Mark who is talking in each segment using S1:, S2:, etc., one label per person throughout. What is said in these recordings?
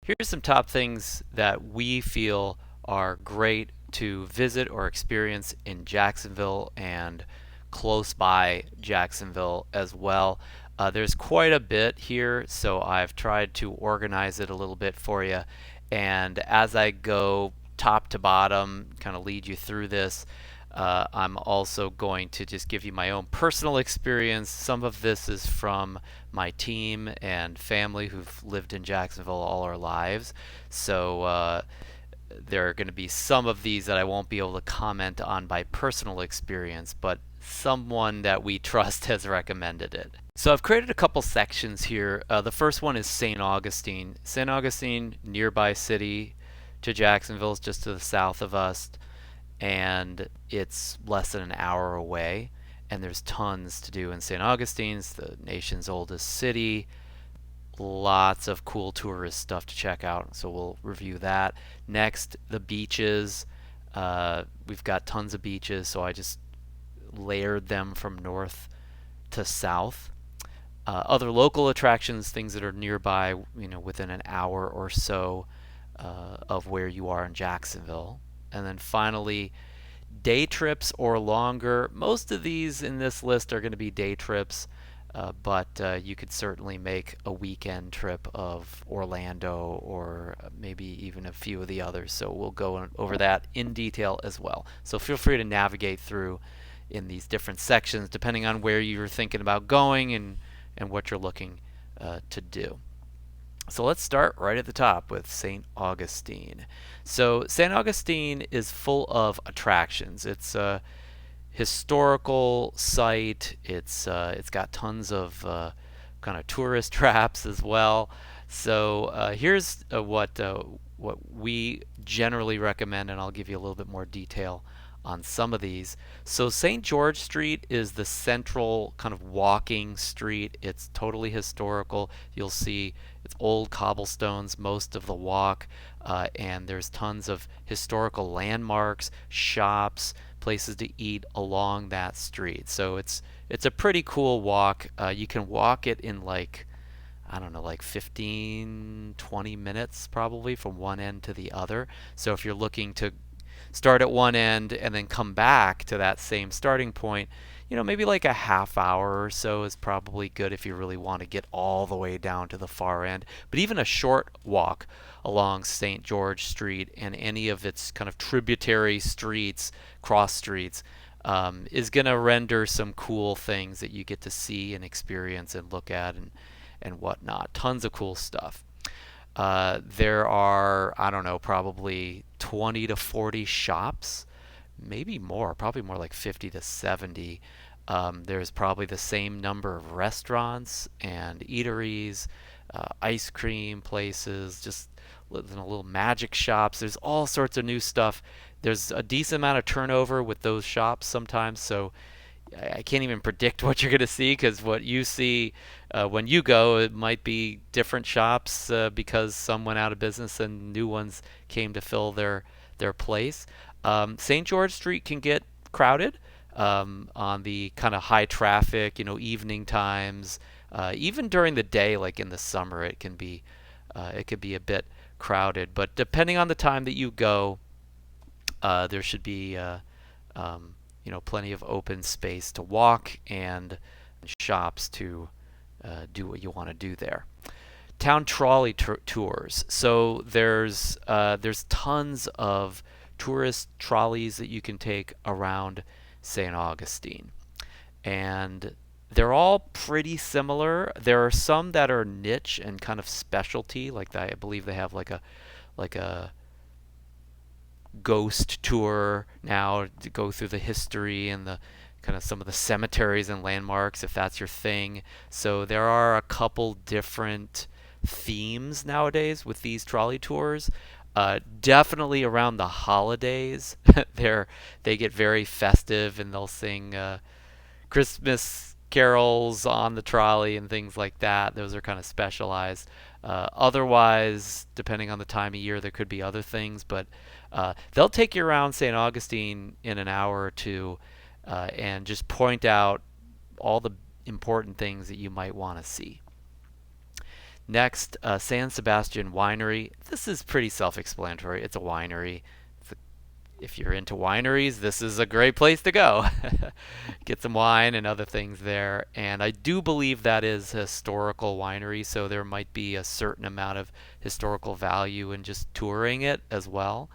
S1: here's some top things that we feel are great to visit or experience in Jacksonville and close by Jacksonville as well. There's quite a bit here, so I've tried to organize it a little bit for you. And as I go top to bottom, kind of lead you through this, I'm also going to just give you my own personal experience. Some of this is from my team and family who've lived in Jacksonville all our lives. So there are going to be some of these that I won't be able to comment on by personal experience, but someone that we trust has recommended it. So I've created a couple sections here. The first one is St. Augustine. St. Augustine, nearby city to Jacksonville, is just to the south of us, and it's less than an hour away. And there's tons to do in St. Augustine. It's the nation's oldest city. Lots of cool tourist stuff to check out, so we'll review that. Next, the beaches. We've got tons of beaches, so I just layered them from north to south. Other local attractions, things that are nearby, within an hour or so of where you are in Jacksonville. And then finally, day trips or longer. Most of these in this list are going to be day trips, but you could certainly make a weekend trip of Orlando or maybe even a few of the others. So we'll go over that in detail as well. So feel free to navigate through in these different sections depending on where you're thinking about going and what you're looking to do. So let's start right at the top with St. Augustine. So St. Augustine is full of attractions. It's a historical site. It's got tons of kind of tourist traps as well. So here's what we generally recommend, and I'll give you a little bit more detail on some of these. So St. George Street is the central kind of walking street. It's totally historical. You'll see it's old cobblestones most of the walk, and there's tons of historical landmarks, shops, places to eat along that street. So it's a pretty cool walk. You can walk it in I don't know, like 15, 20 minutes probably from one end to the other. So if you're looking to start at one end and then come back to that same starting point, maybe like a half hour or so is probably good if you really want to get all the way down to the far end. But even a short walk along St. George Street and any of its kind of tributary streets, cross streets, is going to render some cool things that you get to see and experience and look at and whatnot. Tons of cool stuff. There are, I don't know, probably 20 to 40 shops, maybe more, probably more like 50 to 70. There's probably the same number of restaurants and eateries, ice cream places, just little magic shops. There's all sorts of new stuff. There's a decent amount of turnover with those shops sometimes, so I can't even predict what you're going to see, because what you see when you go, it might be different shops because some went out of business and new ones came to fill their place. St. George Street can get crowded on the kind of high traffic, evening times. Even during the day, like in the summer, it could be a bit crowded. But depending on the time that you go, there should be plenty of open space to walk and shops to do what you want to do there. Town trolley tours. So there's tons of tourist trolleys that you can take around St. Augustine, and they're all pretty similar. There are some that are niche and kind of specialty, like I believe they have like a ghost tour now to go through the history and the kind of some of the cemeteries and landmarks, if that's your thing. So there are a couple different themes nowadays with these trolley tours. Definitely around the holidays, they get very festive and they'll sing Christmas carols on the trolley and things like that. Those are kind of specialized. Otherwise, depending on the time of year, there could be other things, but they'll take you around St. Augustine in an hour or two and just point out all the important things that you might want to see. Next, San Sebastian Winery. This is pretty self-explanatory. It's a winery. It's a, if you're into wineries, this is a great place to go. Get some wine and other things there. And I do believe that is a historical winery, so there might be a certain amount of historical value in just touring it as well.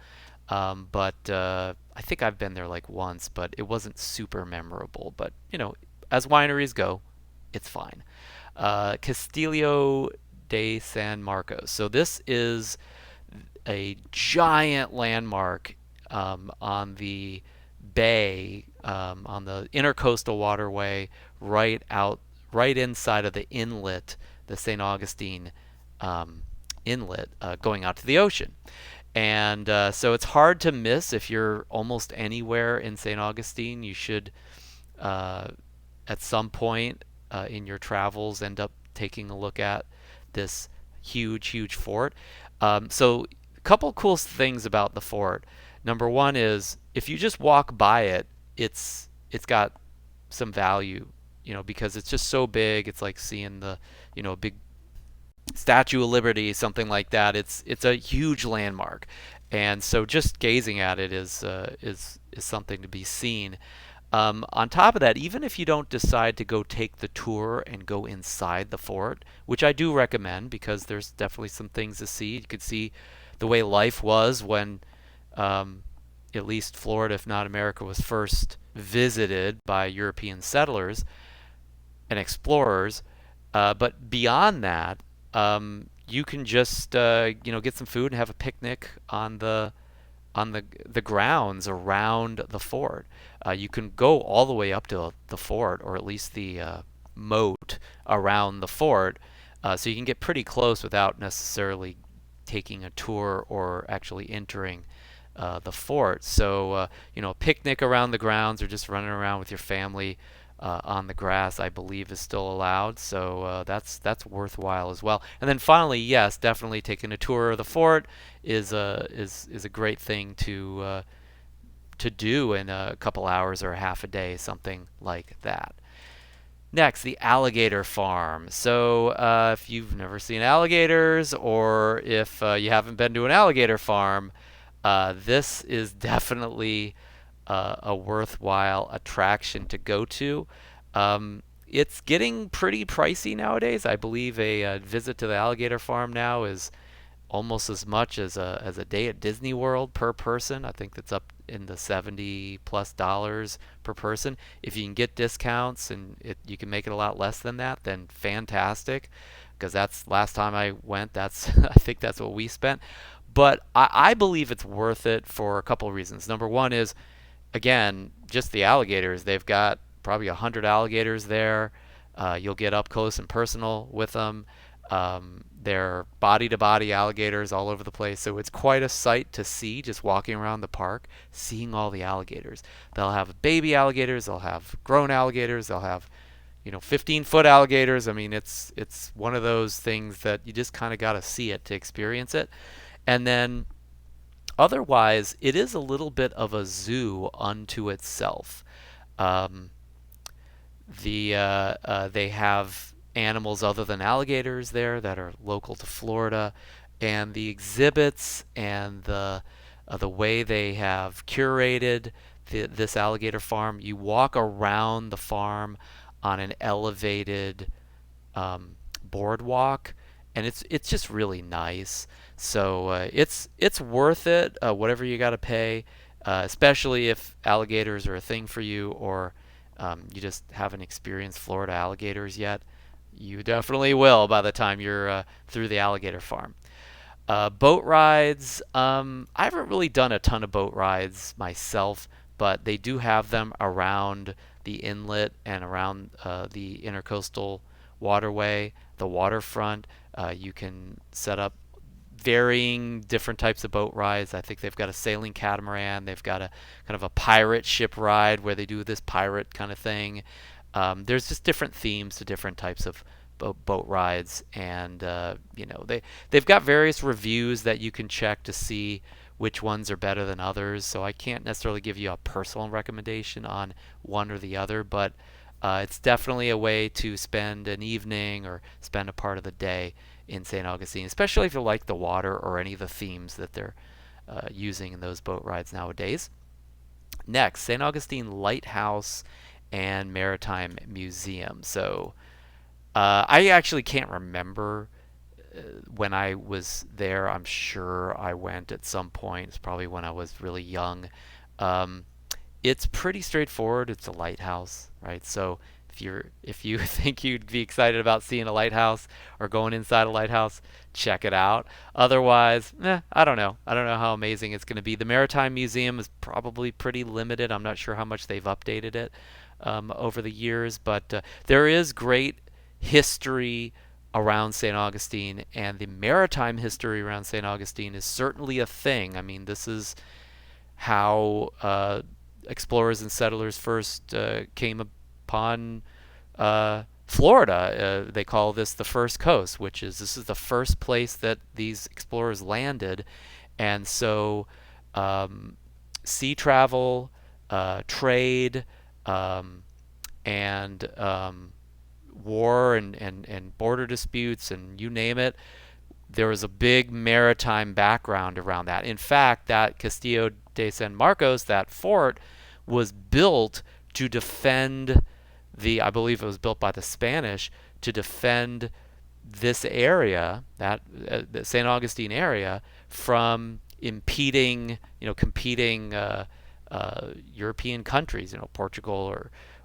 S1: But I think I've been there like once, but it wasn't super memorable. But as wineries go, it's fine. Castillo de San Marcos. So this is a giant landmark on the bay, on the intercoastal waterway, right inside of the inlet, the St. Augustine inlet, going out to the ocean. And so it's hard to miss if you're almost anywhere in St. Augustine. You should, uh, at some point in your travels, end up taking a look at this huge, huge fort. So, a couple cool things about the fort. Number one is if you just walk by it, it's got some value, because it's just so big. It's like seeing the, big Statue of Liberty, something like that. It's a huge landmark, and so just gazing at it is something to be seen. On top of that, even if you don't decide to go take the tour and go inside the fort, which I do recommend because there's definitely some things to see. You could see the way life was when, um, at least Florida, if not America, was first visited by European settlers and explorers. But beyond that, you can just get some food and have a picnic on the grounds around the fort. You can go all the way up to the fort, or at least the moat around the fort, so you can get pretty close without necessarily taking a tour or actually entering the fort. So, a picnic around the grounds or just running around with your family on the grass, I believe, is still allowed. So that's worthwhile as well. And then finally, yes, definitely taking a tour of the fort is a great thing to do in a couple hours or half a day, something like that. Next, the alligator farm. So, if you've never seen alligators, or if you haven't been to an alligator farm, this is definitely a worthwhile attraction to go to. It's getting pretty pricey nowadays. I believe a visit to the alligator farm now is almost as much as a day at Disney World per person. I think that's up in the $70+ per person. If you can get discounts and you can make it a lot less than that, then fantastic. Because that's last time I went. That's I think that's what we spent. But I believe it's worth it for a couple of reasons. Number one is, again, just the alligators. They've got probably 100 alligators there. You'll get up close and personal with them. They're body to body alligators all over the place. So it's quite a sight to see just walking around the park, seeing all the alligators. They'll have baby alligators, they'll have grown alligators, they'll have 15-foot alligators. I mean, it's one of those things that you just kind of got to see it to experience it. And then otherwise, it is a little bit of a zoo unto itself. Um, they have animals other than alligators there that are local to Florida, and the exhibits and the way they have curated this alligator farm. You walk around the farm on an elevated boardwalk, and it's just really nice. So it's worth it, whatever you got to pay, especially if alligators are a thing for you, or you just haven't experienced Florida alligators yet. You definitely will by the time you're through the alligator farm. Boat rides. I haven't really done a ton of boat rides myself, but they do have them around the inlet and around the intercoastal waterway, the waterfront. You can set up varying different types of boat rides. I think they've got a sailing catamaran. They've got a kind of a pirate ship ride where they do this pirate kind of thing. There's just different themes to different types of boat rides, and they've got various reviews that you can check to see which ones are better than others. So I can't necessarily give you a personal recommendation on one or the other, but it's definitely a way to spend an evening or spend a part of the day in St. Augustine, especially if you like the water or any of the themes that they're using in those boat rides nowadays. Next, St. Augustine Lighthouse and Maritime Museum. So I actually can't remember when I was there. I'm sure I went at some point. It's probably when I was really young. Um, it's pretty straightforward. It's a lighthouse, right? So if you think you'd be excited about seeing a lighthouse or going inside a lighthouse, check it out. Otherwise, I don't know. I don't know how amazing it's going to be. The Maritime Museum is probably pretty limited. I'm not sure how much they've updated it over the years, but there is great history around St. Augustine, and the maritime history around St. Augustine is certainly a thing. I mean, this is how explorers and settlers first came upon Florida. They call this the first coast, which is this is the first place that these explorers landed, and so sea travel, trade, um, and war and border disputes and you name it, there was a big maritime background around that. In fact, that Castillo de San Marcos, that fort, was built to defend I believe it was built by the Spanish to defend this area, that the St. Augustine area, from impeding, competing European countries, Portugal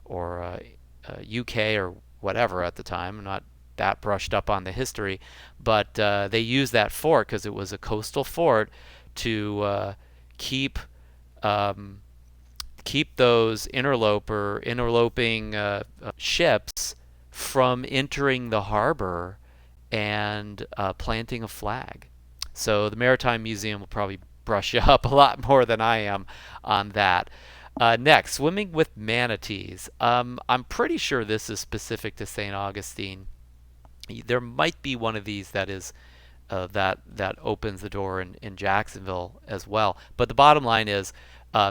S1: or UK or whatever at the time. I'm not that brushed up on the history, but they used that fort because it was a coastal fort to keep um, keep those interloping ships from entering the harbor and planting a flag. So the Maritime Museum will probably brush you up a lot more than I am on that. Next, swimming with manatees. I'm pretty sure this is specific to St. Augustine. There might be one of these that is that opens the door in Jacksonville as well. But the bottom line is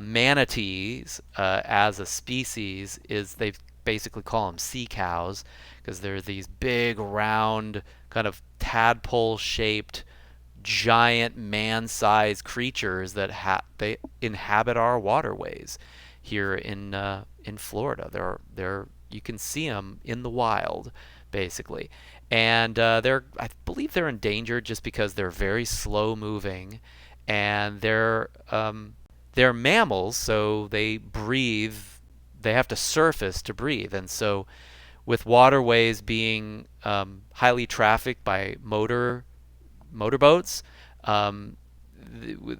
S1: manatees as a species is they basically call them sea cows because they're these big round kind of tadpole shaped giant man-sized creatures that they inhabit our waterways here in Florida. They're you can see them in the wild, basically, and I believe they're endangered just because they're very slow moving, and they're mammals, so they breathe. They have to surface to breathe, and so with waterways being highly trafficked by motorboats, um,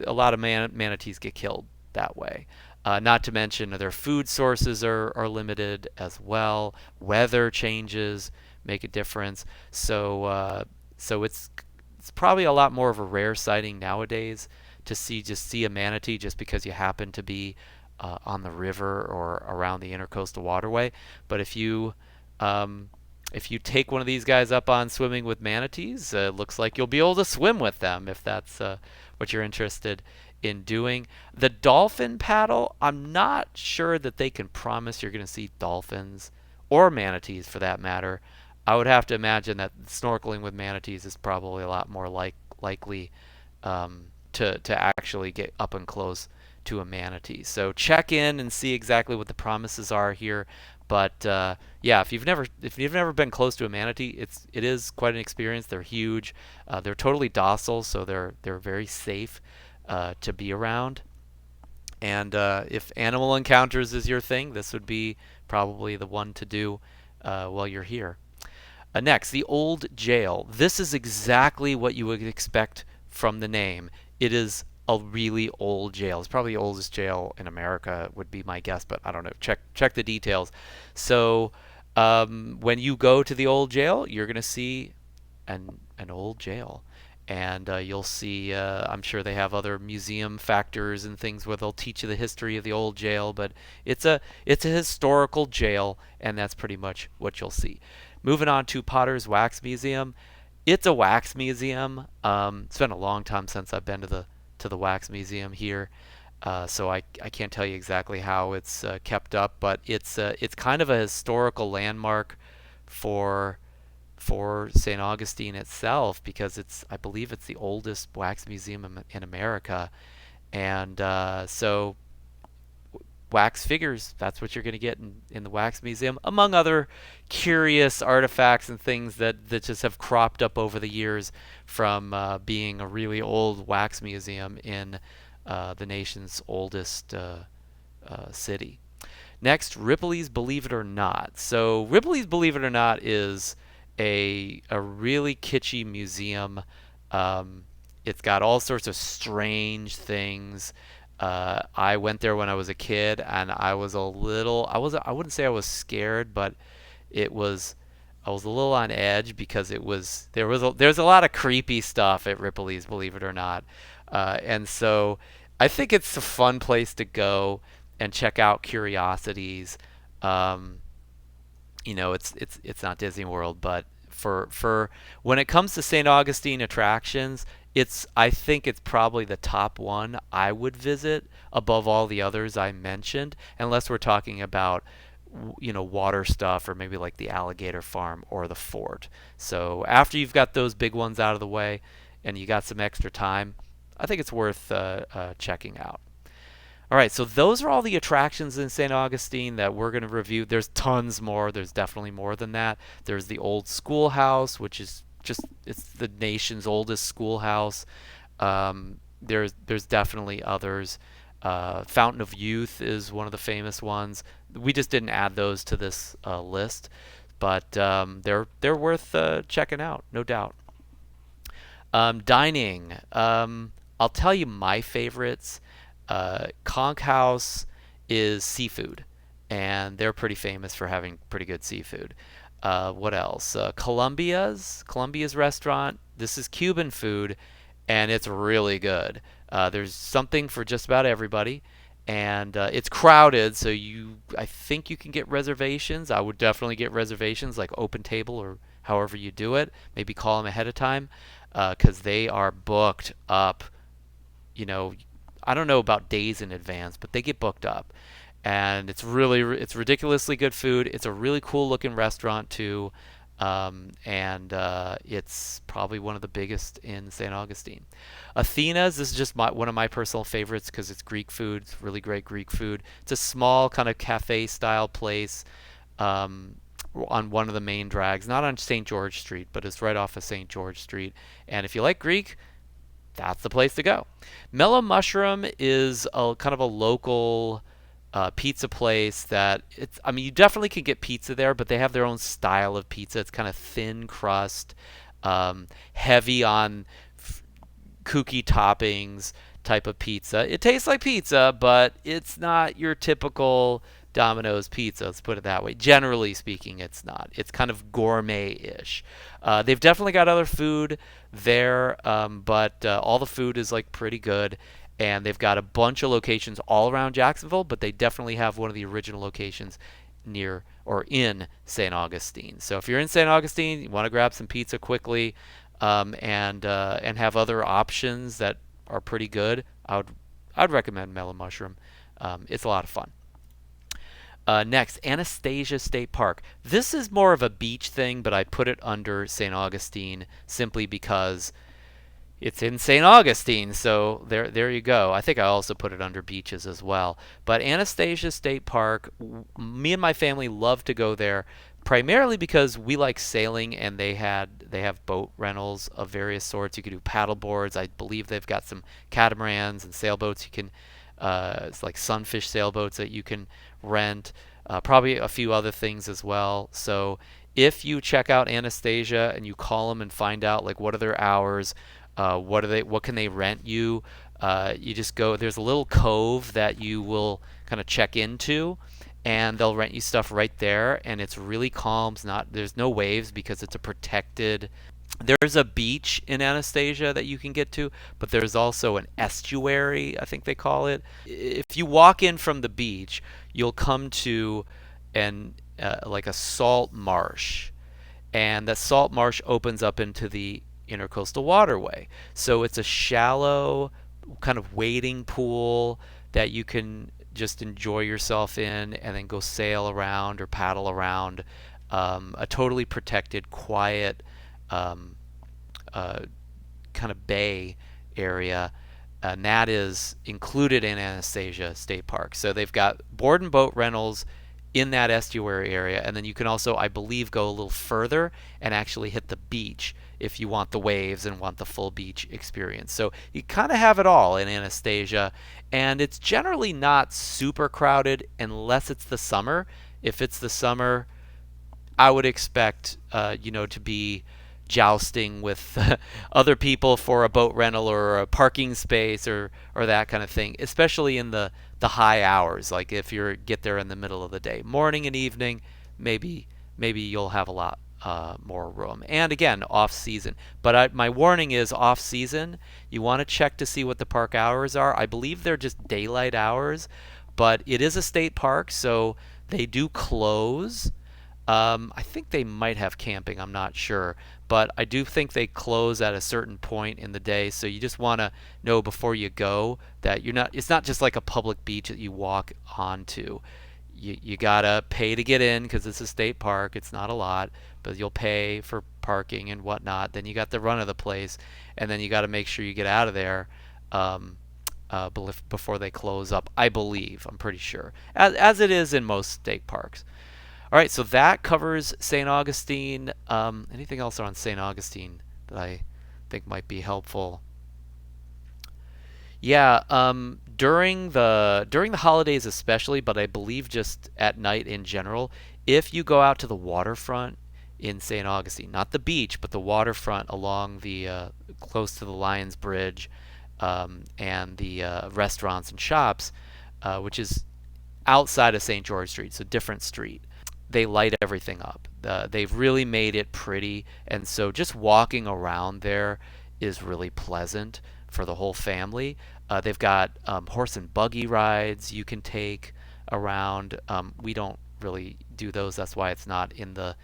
S1: a lot of manatees get killed that way. Not to mention their food sources are limited as well. Weather changes make a difference. So it's probably a lot more of a rare sighting nowadays to see a manatee just because you happen to be on the river or around the intercoastal waterway. But if you take one of these guys up on swimming with manatees, it looks like you'll be able to swim with them if that's what you're interested in doing. The dolphin paddle, I'm not sure that they can promise you're going to see dolphins or manatees for that matter. I would have to imagine that snorkeling with manatees is probably a lot more likely to actually get up and close to a manatee. So check in and see exactly what the promises are here. But yeah, if you've never been close to a manatee, it is quite an experience. They're huge. They're totally docile, so they're very safe to be around. And if animal encounters is your thing, this would be probably the one to do while you're here. Next, the Old Jail. This is exactly what you would expect from the name. It is a really old jail. It's probably the oldest jail in America, would be my guess, but I don't know. Check the details. So when you go to the old jail, you're going to see an old jail. And you'll see, I'm sure they have other museum factors and things where they'll teach you the history of the old jail, but it's a historical jail, and that's pretty much what you'll see. Moving on to Potter's Wax Museum. It's a wax museum. It's been a long time since I've been to the wax museum here, so I can't tell you exactly how it's kept up, but it's kind of a historical landmark for for St. Augustine itself, because I believe it's the oldest wax museum in America. And so wax figures, that's what you're going to get in the wax museum, among other curious artifacts and things that just have cropped up over the years from being a really old wax museum in the nation's oldest city. Next, Ripley's Believe It or Not. So Ripley's Believe It or Not is a really kitschy museum. It's got all sorts of strange things. I went there when I was a kid, and I was a little. I wouldn't say I was scared, but it was. I was a little on edge because there's a lot of creepy stuff at Ripley's, believe it or not, and so I think it's a fun place to go and check out curiosities. Um, it's not Disney World, but for when it comes to St. Augustine attractions, I think it's probably the top one I would visit above all the others I mentioned, unless we're talking about water stuff, or maybe like the alligator farm or the fort. So after you've got those big ones out of the way and you got some extra time, I think it's worth checking out. All right, so those are all the attractions in St. Augustine that we're going to review. There's tons more. There's definitely more than that. There's the old schoolhouse, which is it's the nation's oldest schoolhouse. There's definitely others. Fountain of Youth is one of the famous ones. We just didn't add those to this list, but they're worth checking out, no doubt. Dining. I'll tell you my favorites. Conch House is seafood, and they're pretty famous for having pretty good seafood. What else? Columbia's restaurant. This is Cuban food, and it's really good. There's something for just about everybody, and it's crowded, so I think you can get reservations. I would definitely get reservations, like Open Table or however you do it. Maybe call them ahead of time, because they are booked up. You know, I don't know about days in advance, but they get booked up, and it's ridiculously good food. It's a really cool looking restaurant too, and it's probably one of the biggest in St. Augustine. Athena's, this is just one of my personal favorites because it's Greek food. It's really great Greek food. It's a small kind of cafe style place um, on one of the main drags, not on St. George Street, but it's right off of St. George Street. And if you like Greek, that's the place to go. Mellow Mushroom is a kind of a local pizza place that I mean, you definitely can get pizza there, but they have their own style of pizza. It's kind of thin crust, heavy on kooky toppings type of pizza. It tastes like pizza, but it's not your typical Domino's pizza. Let's put it that way. Generally speaking, it's not. It's kind of gourmet-ish. They've definitely got other food there, but all the food is like pretty good. And they've got a bunch of locations all around Jacksonville, but they definitely have one of the original locations near or in St. Augustine. So if you're in St. Augustine, you want to grab some pizza quickly, and have other options that are pretty good, I'd recommend Mellow Mushroom. It's a lot of fun. Next, Anastasia State Park. This is more of a beach thing, but I put it under St. Augustine simply because it's in St. Augustine, so there you go. I think I also put it under beaches as well. But Anastasia State Park, me and my family love to go there, primarily because we like sailing, and they have boat rentals of various sorts. You can do paddle boards. I believe they've got some catamarans and sailboats. You can it's like sunfish sailboats that you can rent. Probably a few other things as well. So if you check out Anastasia and you call them and find out like what are their hours, what can they rent you, you just go. There's a little cove that you will kind of check into, and they'll rent you stuff right there, and it's really calm. There's no waves because it's a protected. There's a beach in Anastasia that you can get to, but there's also an estuary, I think they call it. If you walk in from the beach, you'll come to like a salt marsh, and that salt marsh opens up into the intercoastal waterway. So it's a shallow kind of wading pool that you can just enjoy yourself in, and then go sail around or paddle around. a totally protected, quiet um, uh, kind of bay area, and that is included in Anastasia State Park. So they've got board and boat rentals in that estuary area, and then you can also, I believe, go a little further and actually hit the beach if you want the waves and want the full beach experience. So you kind of have it all in Anastasia, and it's generally not super crowded unless it's the summer. If it's the summer, I would expect, to be jousting with other people for a boat rental or a parking space or that kind of thing, especially in the high hours. Like if you get there in the middle of the day, morning and evening, maybe you'll have a lot more room. And again, off season. But my warning is off season. You want to check to see what the park hours are. I believe they're just daylight hours, but it is a state park, so they do close. I think they might have camping. I'm not sure, but I do think they close at a certain point in the day. So you just want to know before you go that you're not. It's not just like a public beach that you walk onto. You gotta pay to get in because it's a state park. It's not a lot, but you'll pay for parking and whatnot. Then you got the run of the place, and then you got to make sure you get out of there. Um, Before they close up, I believe. I'm pretty sure, as it is in most state parks. All right, so that covers St. Augustine. Anything else on St. Augustine that I think might be helpful? Yeah, during the holidays especially, but I believe just at night in general, if you go out to the waterfront in St. Augustine, not the beach, but the waterfront along the close to the Lions Bridge, and the restaurants and shops, which is outside of St. George Street, so different street. They light everything up. They've really made it pretty, and so just walking around there is really pleasant for the whole family. They've got horse and buggy rides you can take around. We don't really do those, that's why it's not in the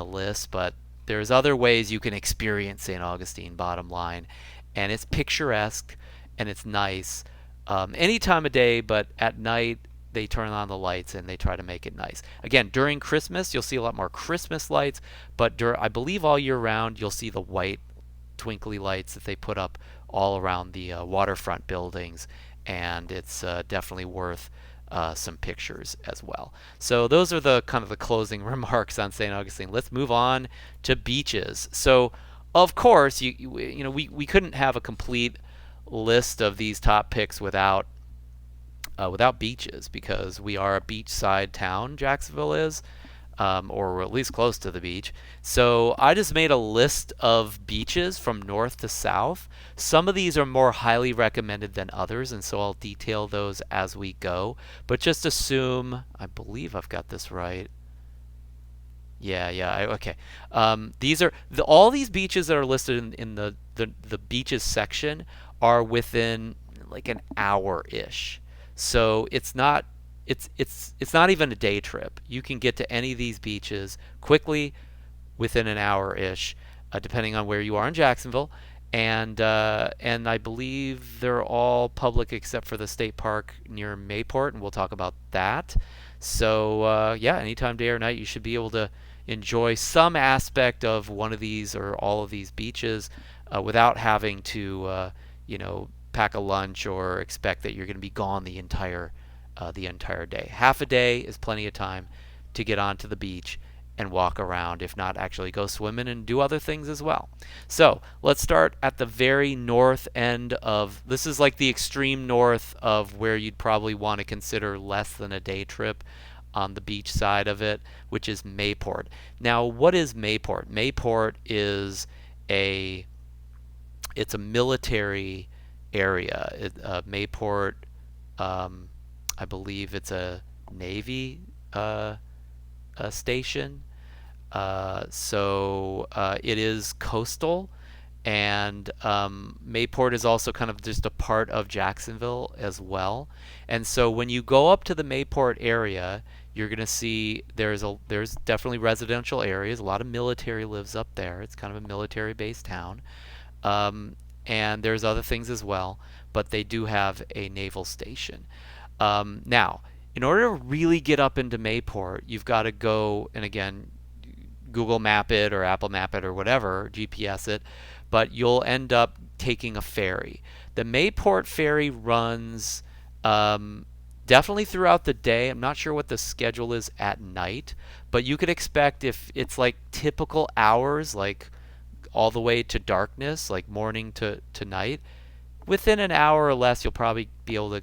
S1: list. But there's other ways you can experience St. Augustine. Bottom line, and it's picturesque and it's nice any time of day, but at night they turn on the lights and they try to make it nice. Again, during Christmas, you'll see a lot more Christmas lights, but I believe all year round, you'll see the white twinkly lights that they put up all around the waterfront buildings, and it's definitely worth some pictures as well. So those are the kind of the closing remarks on St. Augustine. Let's move on to beaches. So, of course, we couldn't have a complete list of these top picks without beaches, because we are a beachside town. Jacksonville is, or at least close to the beach. So I just made a list of beaches from north to south. Some of these are more highly recommended than others, and so I'll detail those as we go. But just assume, I believe I've got this right. Yeah, okay. These are all these beaches that are listed in the beaches section are within like an hour ish. So it's not even a day trip. You can get to any of these beaches quickly within an hour ish, depending on where you are in Jacksonville. And I believe they're all public except for the state park near Mayport, and we'll talk about that. So yeah, anytime, day or night, you should be able to enjoy some aspect of one of these or all of these beaches without having to pack a lunch or expect that you're going to be gone the entire day. Half a day is plenty of time to get onto the beach and walk around, if not actually go swimming and do other things as well. So let's start at the very north end of, this is like the extreme north of where you'd probably want to consider less than a day trip on the beach side of it, which is Mayport. Now, what is Mayport? Mayport is it's a military area. Mayport, I believe it's a Navy station. So it is coastal, and Mayport is also kind of just a part of Jacksonville as well. And so when you go up to the Mayport area, you're going to see there's definitely residential areas. A lot of military lives up there. It's kind of a military-based town. And there's other things as well, but they do have a naval station. Now, in order to really get up into Mayport, you've got to go, and again, Google Map it or Apple Map it or whatever, GPS it, but you'll end up taking a ferry. The Mayport ferry runs um, definitely throughout the day. I'm not sure what the schedule is at night, but you could expect if it's like typical hours, like all the way to darkness, like morning to night, within an hour or less, you'll probably be able to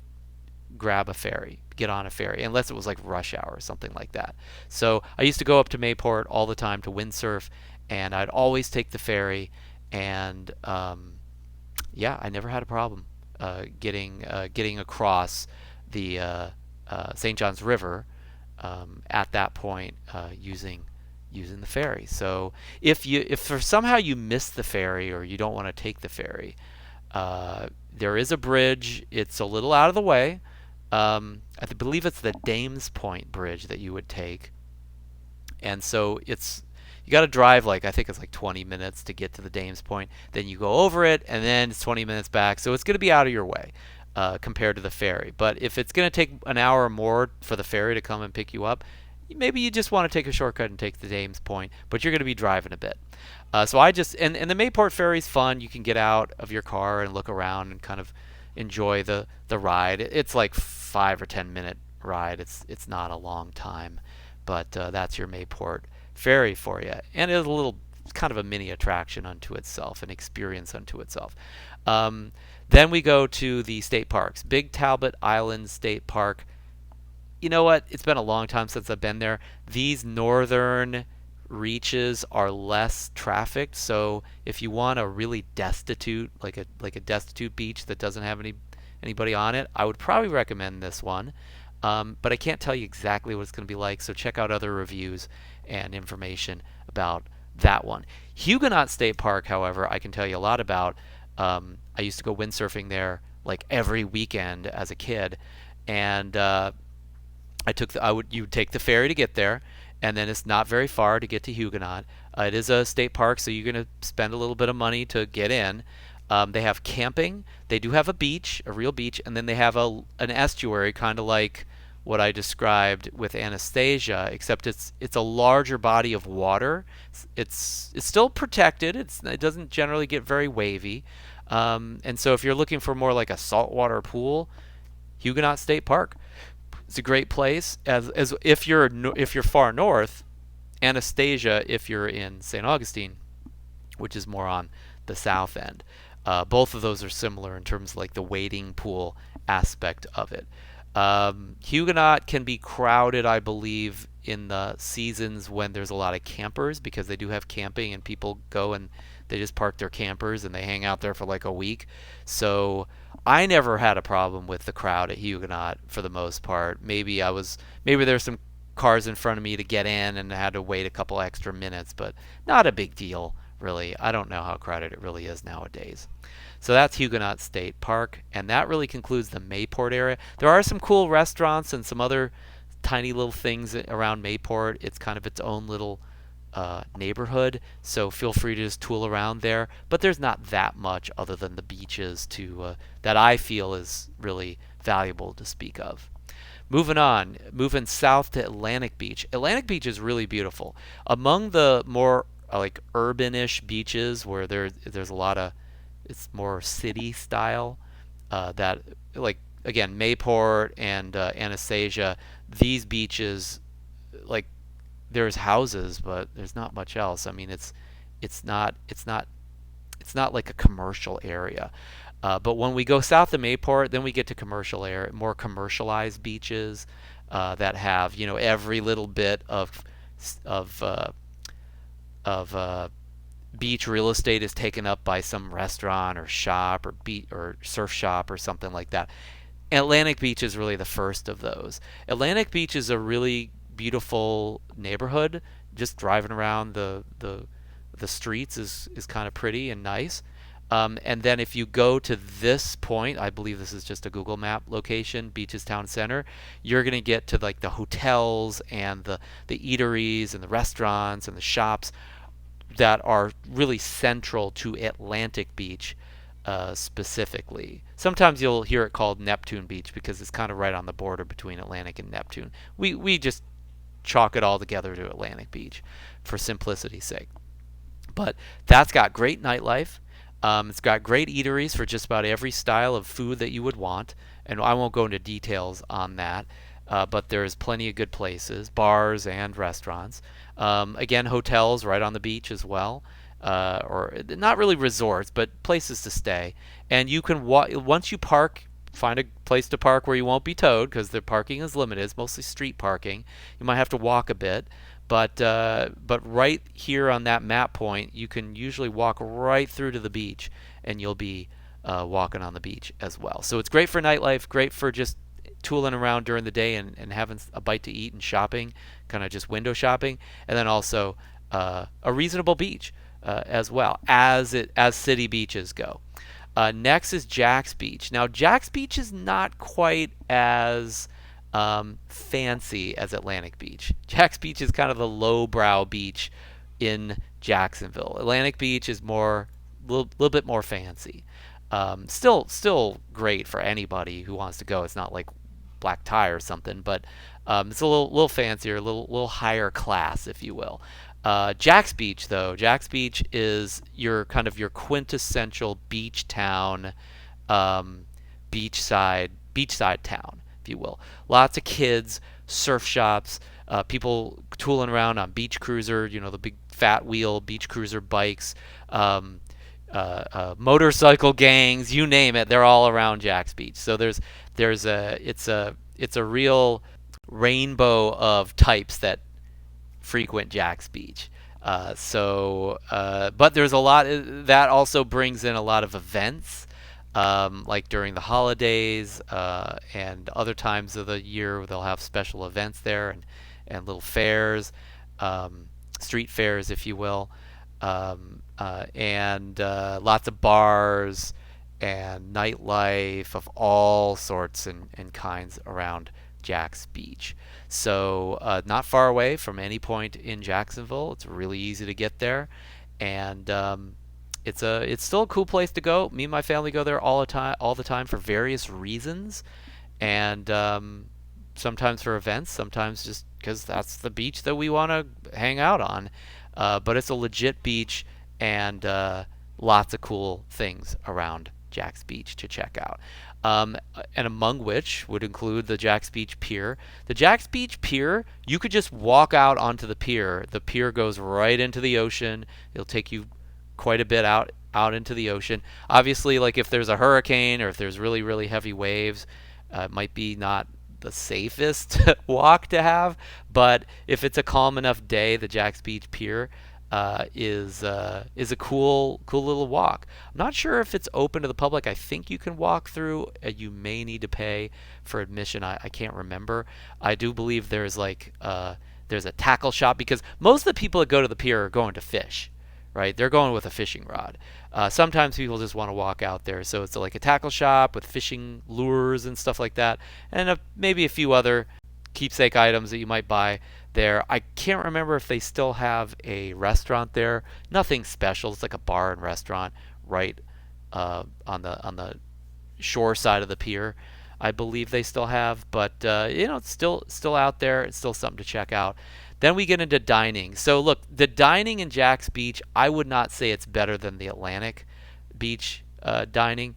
S1: grab a ferry, get on a ferry, unless it was like rush hour or something like that. So I used to go up to Mayport all the time to windsurf, and I'd always take the ferry, and yeah, I never had a problem getting across the St. John's River at that point using the ferry. So if for somehow you miss the ferry or you don't want to take the ferry, there is a bridge. It's a little out of the way. Believe it's the Dames Point Bridge that you would take, and so it's you got to drive like I think it's like 20 minutes to get to the Dames Point. Then you go over it, and then it's 20 minutes back. So it's going to be out of your way compared to the ferry. But if it's going to take an hour or more for the ferry to come and pick you up, maybe you just want to take a shortcut and take the Dames Point, but you're going to be driving a bit. So I just and the Mayport ferry's fun. You can get out of your car and look around and kind of enjoy the ride. It's like 5 or 10 minute ride. It's not a long time, but that's your Mayport ferry for you, and it's a little kind of a mini attraction unto itself, an experience unto itself. Then we go to the state parks. Big Talbot Island State Park. You know what? It's been a long time since I've been there. These northern reaches are less trafficked, so if you want a really destitute, like a destitute beach that doesn't have anybody on it, I would probably recommend this one. But I can't tell you exactly what it's going to be like, so check out other reviews and information about that one. Huguenot State Park, however, I can tell you a lot about. I used to go windsurfing there like every weekend as a kid, and you would take the ferry to get there, and then it's not very far to get to Huguenot. It is a state park, so you're going to spend a little bit of money to get in. They have camping. They do have a beach, a real beach, and then they have an estuary, kind of like what I described with Anastasia, except it's a larger body of water. It's still protected. It doesn't generally get very wavy, and so if you're looking for more like a saltwater pool, Huguenot State Park. It's a great place. As if you're far north, Anastasia if you're in St. Augustine, which is more on the south end. Both of those are similar in terms of like the wading pool aspect of it. Huguenot can be crowded, I believe, in the seasons when there's a lot of campers, because they do have camping and people go and they just park their campers and they hang out there for like a week. So I never had a problem with the crowd at Huguenot for the most part. Maybe there's some cars in front of me to get in and I had to wait a couple extra minutes, but not a big deal, really. I don't know how crowded it really is nowadays. So that's Huguenot State Park, and that really concludes the Mayport area. There are some cool restaurants and some other tiny little things around Mayport. It's kind of its own little neighborhood, so feel free to just tool around there. But there's not that much other than the beaches that I feel is really valuable to speak of. Moving south to Atlantic Beach. Atlantic Beach is really beautiful. Among the more like urban-ish beaches where there's a lot of, it's more city style. That like again Mayport and Anastasia. These beaches, like there's houses, but there's not much else. I mean, it's not like a commercial area. But when we go south of Mayport, then we get to more commercialized beaches that have every little bit of beach real estate is taken up by some restaurant or shop or surf shop or something like that. Atlantic Beach is really the first of those. Atlantic Beach is a really beautiful neighborhood. Just driving around the streets is kind of pretty and nice. And then if you go to this point, I believe this is just a Google Map location, Beaches Town Center, you're going to get to like the hotels and the eateries and the restaurants and the shops that are really central to Atlantic Beach specifically. Sometimes you'll hear it called Neptune Beach because it's kind of right on the border between Atlantic and Neptune. We just chalk it all together to Atlantic Beach for simplicity's sake. But that's got great nightlife. It's got great eateries for just about every style of food that you would want. And I won't go into details on that, but there's plenty of good places, bars and restaurants. Again, hotels right on the beach as well, or not really resorts, but places to stay. And you can once you park, find a place to park where you won't be towed because the parking is limited. It's mostly street parking. You might have to walk a bit, but right here on that map point, you can usually walk right through to the beach, and you'll be walking on the beach as well. So it's great for nightlife, great for just tooling around during the day and having a bite to eat and shopping, kind of just window shopping, and then also a reasonable beach as well as city beaches go. Next is Jack's Beach. Now, Jack's Beach is not quite as fancy as Atlantic Beach. Jack's Beach is kind of the lowbrow beach in Jacksonville. Atlantic Beach is more, little bit more fancy. Still great for anybody who wants to go. It's not like black tie or something, but it's a little fancier, little higher class, if you will. Jack's Beach, though, Jack's Beach is your kind of your quintessential beach town, beachside town, if you will. Lots of kids, surf shops, people tooling around on beach cruiser, the big fat wheel beach cruiser bikes, motorcycle gangs, you name it, they're all around Jack's Beach. So it's a real rainbow of types that frequent Jack's Beach. But there's a lot that also brings in a lot of events, like during the holidays and other times of the year. They'll have special events there and little fairs, street fairs, if you will, and lots of bars and nightlife of all sorts and kinds around Jack's Beach. So not far away from any point in Jacksonville. It's really easy to get there, and it's still a cool place to go. Me and my family go there all the time for various reasons, and sometimes for events, sometimes just because that's the beach that we want to hang out on. But it's a legit beach, and lots of cool things around Jack's Beach to check out. And among which would include the Jack's Beach Pier. The Jack's Beach Pier, you could just walk out onto the pier. The pier goes right into the ocean. It'll take you quite a bit out into the ocean. Obviously, like if there's a hurricane or if there's really, really heavy waves, it might be not the safest walk to have. But if it's a calm enough day, the Jack's Beach Pier is a cool little walk. I'm not sure if it's open to the public. I think you can walk through. You may need to pay for admission. I can't remember. I do believe there's a tackle shop, because most of the people that go to the pier are going to fish, right? They're going with a fishing rod. Sometimes people just want to walk out there, so it's like a tackle shop with fishing lures and stuff like that, and maybe a few other keepsake items that you might buy there. I can't remember if they still have a restaurant there. Nothing special. It's like a bar and restaurant right on the shore side of the pier. I believe they still have, but it's still out there. It's still something to check out. Then we get into dining. So look, the dining in Jack's Beach, I would not say it's better than the Atlantic Beach dining.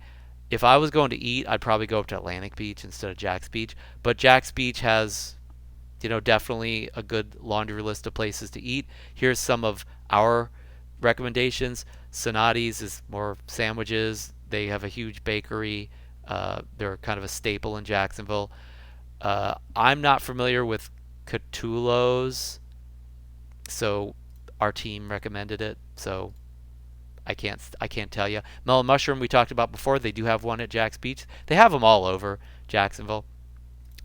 S1: If I was going to eat, I'd probably go up to Atlantic Beach instead of Jack's Beach. But Jack's Beach has, definitely a good laundry list of places to eat. Here's some of our recommendations. Sonati's is more sandwiches. They have a huge bakery. They're kind of a staple in Jacksonville. I'm not familiar with Catullo's, so our team recommended it. So I can't tell you. Melon Mushroom we talked about before. They do have one at Jack's Beach. They have them all over Jacksonville.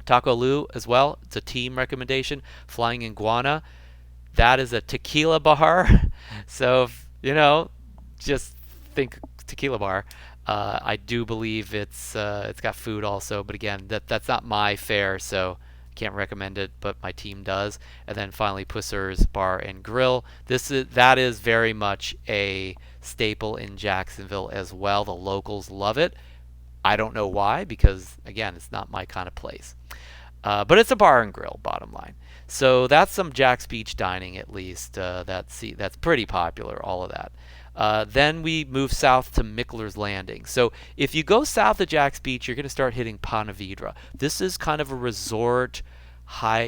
S1: Taco Lu as well. It's a team recommendation. Flying Iguana. That is a tequila bar. So just think tequila bar. I do believe it's got food also, but again, that's not my fare, so can't recommend it, but my team does. And then finally, Pusser's Bar and Grill. That is very much a staple in Jacksonville as well. The locals love it. I don't know why, because again, it's not my kind of place. But it's a bar and grill, bottom line. So that's some Jack's Beach dining at least. That's pretty popular. All of that. Then we move south to Mickler's Landing. So if you go south of Jack's Beach, you're going to start hitting Ponte Vedra. This is kind of a resort,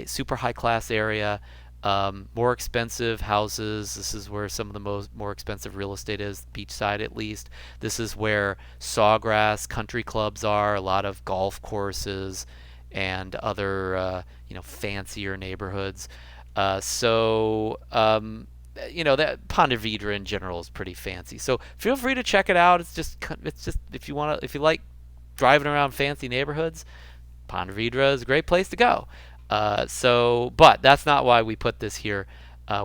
S1: super high class area. More expensive houses. This is where some of the more expensive real estate is, beachside at least. This is where Sawgrass country clubs are, a lot of golf courses, and other fancier neighborhoods. That Ponte Vedra in general is pretty fancy. So feel free to check it out. It's just if you like driving around fancy neighborhoods, Ponte Vedra is a great place to go. But that's not why we put this here.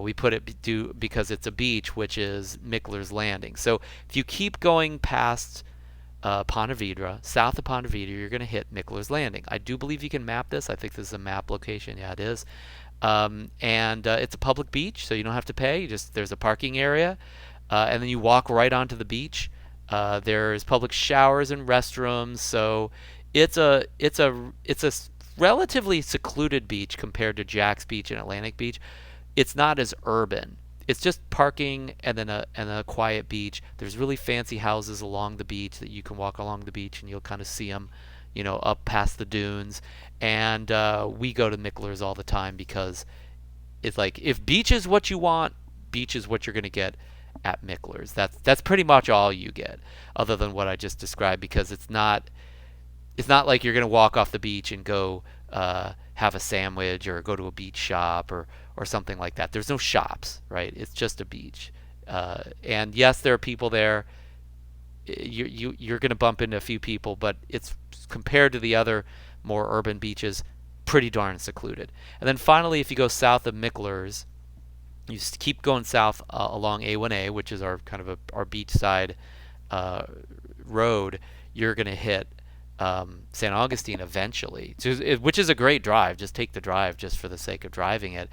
S1: We put it because it's a beach, which is Mickler's Landing. So if you keep going past Ponte Vedra, south of Ponte Vedra, you're going to hit Mickler's Landing. I do believe you can map this. I think this is a map location. Yeah, it is. And it's a public beach, so you don't have to pay. There's a parking area, and then you walk right onto the beach. There's public showers and restrooms, so it's a relatively secluded beach compared to Jack's Beach and Atlantic Beach. It's not as urban. It's just parking and then a quiet beach. There's really fancy houses along the beach that you can walk along the beach and you'll kind of see them, up past the dunes. And we go to Mickler's all the time because it's like if beach is what you want, beach is what you're going to get at Mickler's. That's pretty much all you get, other than what I just described, because it's not like you're going to walk off the beach and go have a sandwich or go to a beach shop or something like that. There's no shops, right? It's just a beach. And yes, there are people there. You're going to bump into a few people, but it's compared to the other more urban beaches, pretty darn secluded. And then finally, if you go south of Mickler's, you keep going south along A1A, which is our kind of our beachside road. You're going to hit St. Augustine eventually, which is a great drive. Just take the drive just for the sake of driving it.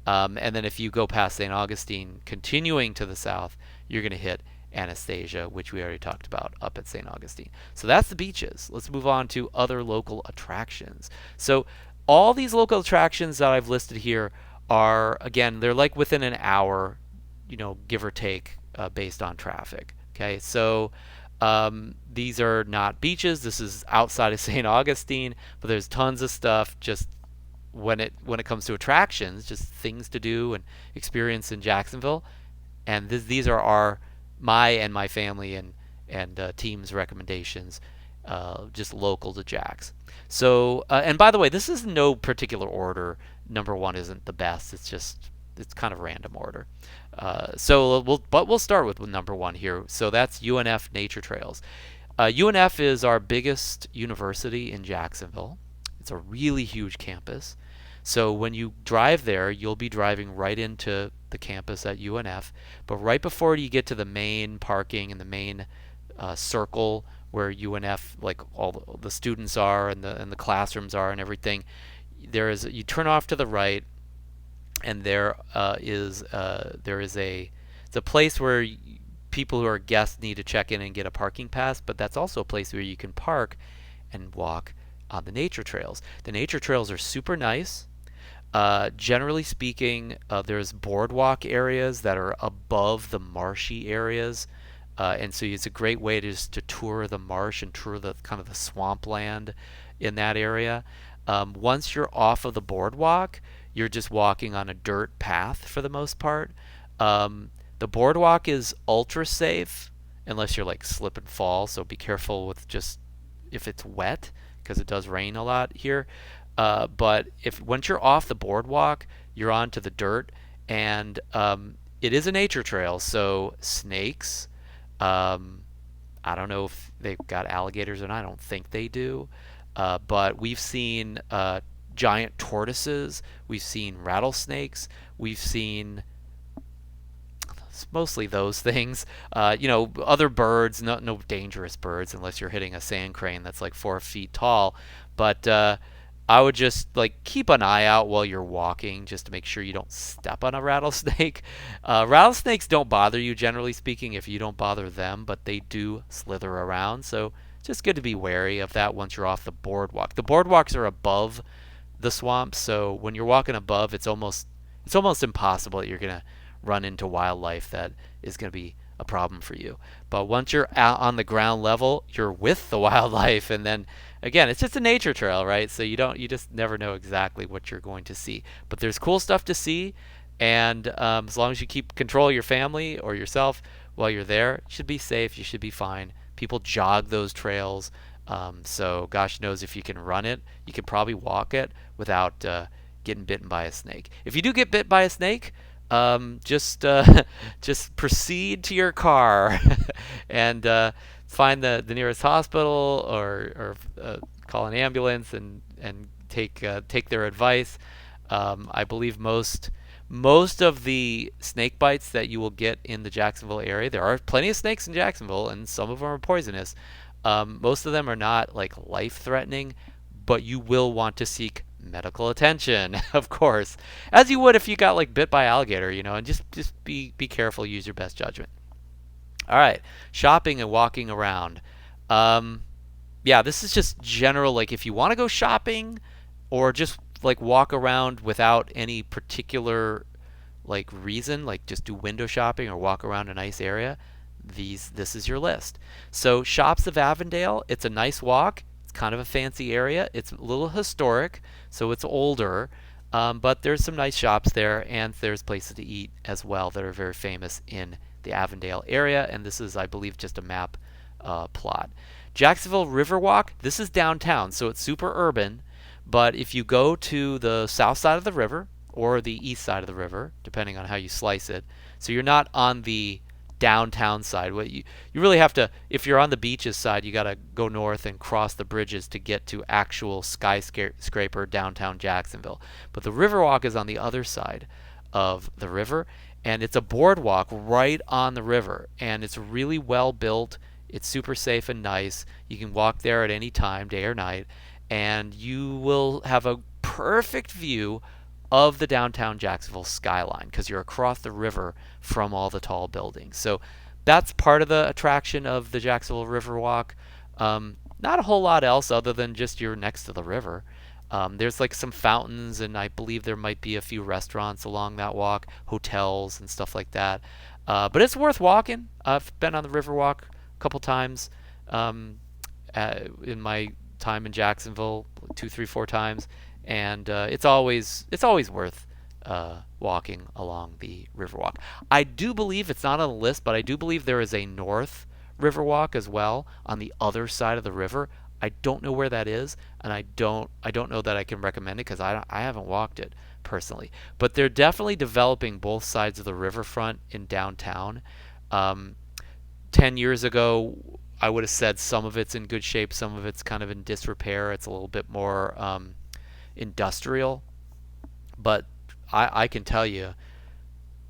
S1: And then if you go past St. Augustine, continuing to the south, you're going to hit Anastasia, which we already talked about up at St. Augustine. So that's the beaches. Let's move on to other local attractions. So all these local attractions that I've listed here are, again, they're like within an hour, give or take, based on traffic. Okay, so these are not beaches. This is outside of St. Augustine, but there's tons of stuff just when it comes to attractions, just things to do and experience in Jacksonville. And these are my and my family and team's recommendations, just local to Jack's. So, and by the way, this is no particular order. Number one isn't the best. It's kind of random order. We'll start with number one here. So that's UNF Nature Trails. UNF is our biggest university in Jacksonville. It's a really huge campus. So when you drive there, you'll be driving right into the campus at UNF. But right before you get to the main parking and the main circle where UNF, like all the students are and the classrooms are and everything, you turn off to the right, and there is it's a place where people who are guests need to check in and get a parking pass, but that's also a place where you can park and walk on the nature trails. The nature trails are super nice. Generally speaking, there's boardwalk areas that are above the marshy areas, and so it's a great way to tour the marsh and tour the kind of the swampland in that area. Once you're off of the boardwalk, you're just walking on a dirt path for the most part. The boardwalk is ultra safe unless you're like slip and fall, so be careful with just if it's wet, because it does rain a lot here. But once you're off the boardwalk, you're onto the dirt, and it is a nature trail, so snakes. I don't know if they've got alligators, and I don't think they do. But we've seen giant tortoises. We've seen rattlesnakes. We've seen mostly those things. Other birds, no dangerous birds unless you're hitting a sand crane that's like 4 feet tall. But I would just keep an eye out while you're walking just to make sure you don't step on a rattlesnake. Rattlesnakes don't bother you, generally speaking, if you don't bother them, but they do slither around. So just good to be wary of that once you're off the boardwalk. The boardwalks are above the swamp, so when you're walking above, it's almost impossible that you're gonna run into wildlife that is gonna be a problem for you. But once you're out on the ground level, you're with the wildlife, and then again, it's just a nature trail, right? So you just never know exactly what you're going to see. But there's cool stuff to see, and as long as you keep control of your family or yourself while you're there, you should be safe. You should be fine. People jog those trails, so gosh knows if you can run it, you can probably walk it without getting bitten by a snake. If you do get bit by a snake, just just proceed to your car and find the nearest hospital or call an ambulance and take their advice. I believe most of the snake bites that you will get in the Jacksonville area, there are plenty of snakes in Jacksonville, and some of them are poisonous. Most of them are not like life-threatening, but you will want to seek medical attention, of course, as you would if you got like bit by alligator, and just be careful, use your best judgment. All right, shopping and walking around. Um, yeah, this is just general. Like if you want to go shopping, or just like walk around without any particular like reason, like just do window shopping or walk around a nice area, this is your list. So Shops of Avondale, it's a nice walk. It's kind of a fancy area. It's a little historic, so it's older, but there's some nice shops there, and there's places to eat as well that are very famous in the Avondale area. And this is, I believe, just a map plot. Jacksonville Riverwalk, this is downtown, so it's super urban. But if you go to the south side of the river or the east side of the river, depending on how you slice it, so you're not on the downtown side. What you really have to, if you're on the beaches side, you got to go north and cross the bridges to get to actual skyscraper downtown Jacksonville. But the Riverwalk is on the other side of the river, and it's a boardwalk right on the river, and it's really well built. It's super safe and nice. You can walk there at any time, day or night, and you will have a perfect view of the downtown Jacksonville skyline because you're across the river from all the tall buildings. So that's part of the attraction of the Jacksonville Riverwalk. Not a whole lot else other than just you're next to the river. There's like some fountains, and I believe there might be a few restaurants along that walk, hotels and stuff like that. But it's worth walking. I've been on the Riverwalk a couple times in my time in Jacksonville, two, three, four times, and it's always worth walking along the Riverwalk. I do believe it's not on the list, but I do believe there is a North Riverwalk as well on the other side of the river. I don't know where that is, and I don't know that I can recommend it because I haven't walked it personally. But they're definitely developing both sides of the riverfront in downtown. 10 years ago, I would have said some of it's in good shape, some of it's kind of in disrepair. It's a little bit more industrial, but I can tell you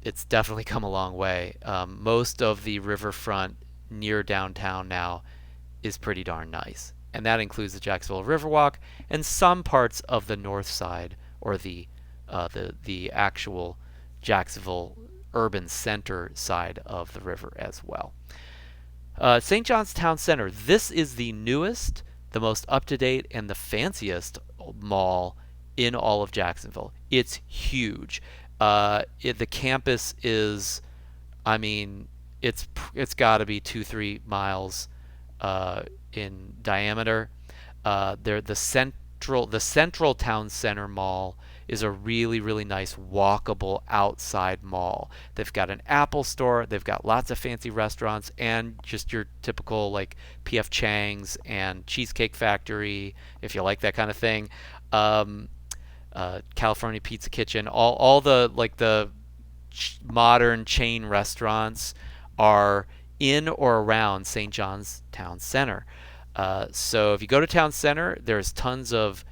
S1: it's definitely come a long way. Most of the riverfront near downtown now is pretty darn nice, and that includes the Jacksonville Riverwalk and some parts of the north side, or the actual Jacksonville urban center side of the river as well. St. John's Town Center. This is the newest, the most up-to-date, and the fanciest mall in all of Jacksonville. It's huge. The campus is, I mean, it's got to be 2-3 miles in diameter. The central town center mall is a really, really nice walkable outside mall. They've got an Apple store, they've got lots of fancy restaurants, and just your typical like PF Chang's and Cheesecake Factory, if you like that kind of thing. California Pizza Kitchen, all the like the modern chain restaurants are in or around St. John's Town Center. So if you go to Town Center, there's tons of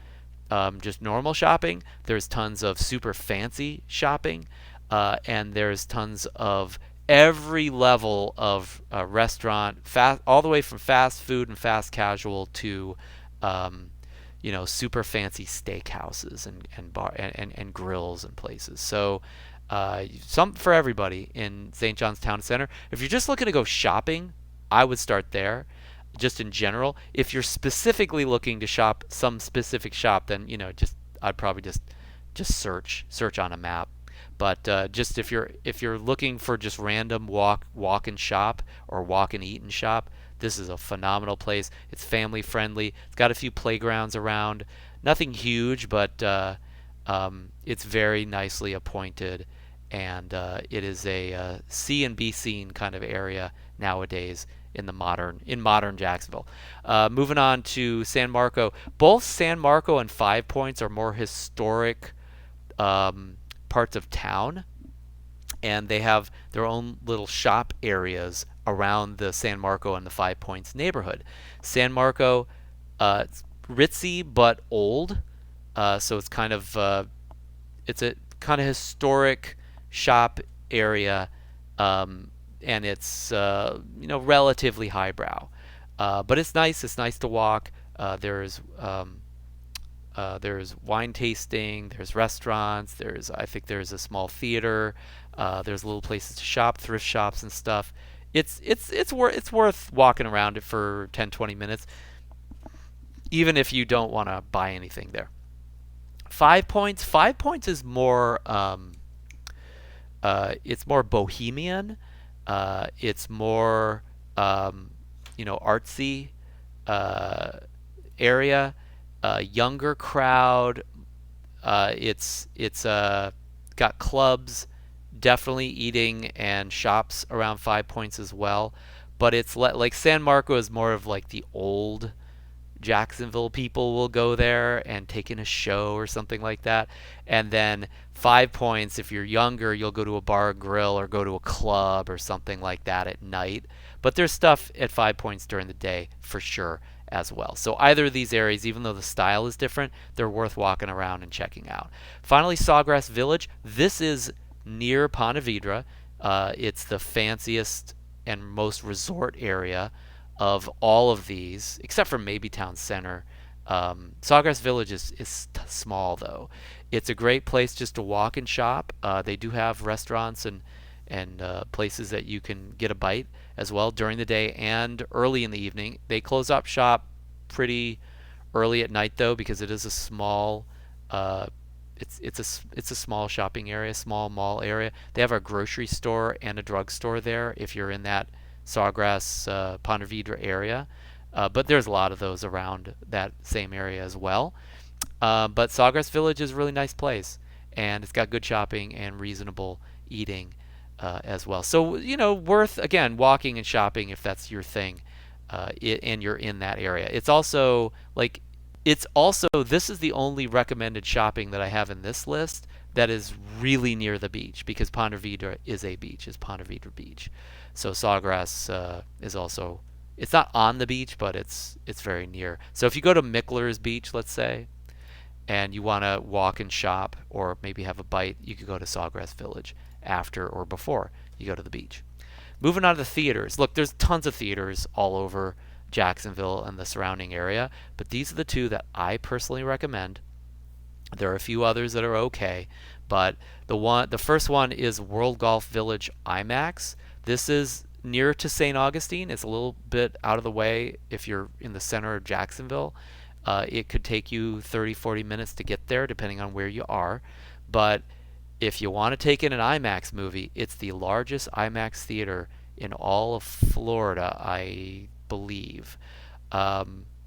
S1: just normal shopping. There's tons of super fancy shopping, and there's tons of every level of restaurant, all the way from fast food and fast casual to super fancy steakhouses and bar and grills and places. So some for everybody in St. John's Town Center. If you're just looking to go shopping, I would start there. Just in general, if you're specifically looking to shop some specific shop, then just I'd probably just search on a map. But just if you're looking for just random walk and shop or walk and eat and shop, this is a phenomenal place. It's family friendly. It's got a few playgrounds around. Nothing huge, but it's very nicely appointed, and it is a see and be seen kind of area nowadays in modern Jacksonville. Moving on to San Marco. Both San Marco and Five Points are more historic parts of town, and they have their own little shop areas around the San Marco and the Five Points neighborhood. San Marco, it's ritzy but old, so it's a kind of historic shop area, and it's relatively highbrow, but it's nice. It's nice to walk. There's wine tasting. There's restaurants. I think there's a small theater. There's little places to shop, thrift shops and stuff. It's worth walking around it for 10-20 minutes, even if you don't want to buy anything there. Five Points. Five Points is more it's more bohemian. It's more artsy area, younger crowd. It's got clubs, definitely eating and shops around Five Points as well. But it's like San Marco is more of like the old Jacksonville people will go there and take in a show or something like that. And then Five Points, if you're younger, you'll go to a bar or grill or go to a club or something like that at night. But there's stuff at Five Points during the day for sure as well. So either of these areas, even though the style is different, they're worth walking around and checking out. Finally, Sawgrass Village. This is near Ponte Vedra. It's the fanciest and most resort area of all of these, except for maybe Town Center. Sawgrass Village is small, though. It's a great place just to walk and shop. They do have restaurants and places that you can get a bite as well during the day and early in the evening. They close up shop pretty early at night, though, because it is a small it's a small shopping area, small mall area. They have a grocery store and a drugstore there if you're in that Sawgrass, Ponte Vedra area. But there's a lot of those around that same area as well. But Sawgrass Village is a really nice place, and it's got good shopping and reasonable eating as well. So, worth, again, walking and shopping if that's your thing, and you're in that area. This is the only recommended shopping that I have in this list that is really near the beach, because Ponte Vedra is a beach, is Ponte Vedra Beach. So Sawgrass is also, it's not on the beach, but it's very near. So if you go to Mickler's Beach, let's say, and you want to walk and shop or maybe have a bite, you could go to Sawgrass Village after or before you go to the beach. Moving on to the theaters. Look, there's tons of theaters all over Jacksonville and the surrounding area, but these are the two that I personally recommend. There are a few others that are okay, but the first one is World Golf Village IMAX. This is near to St. Augustine. It's a little bit out of the way if you're in the center of Jacksonville. It could take you 30-40 minutes to get there, depending on where you are. But if you want to take in an IMAX movie, it's the largest IMAX theater in all of Florida, I believe.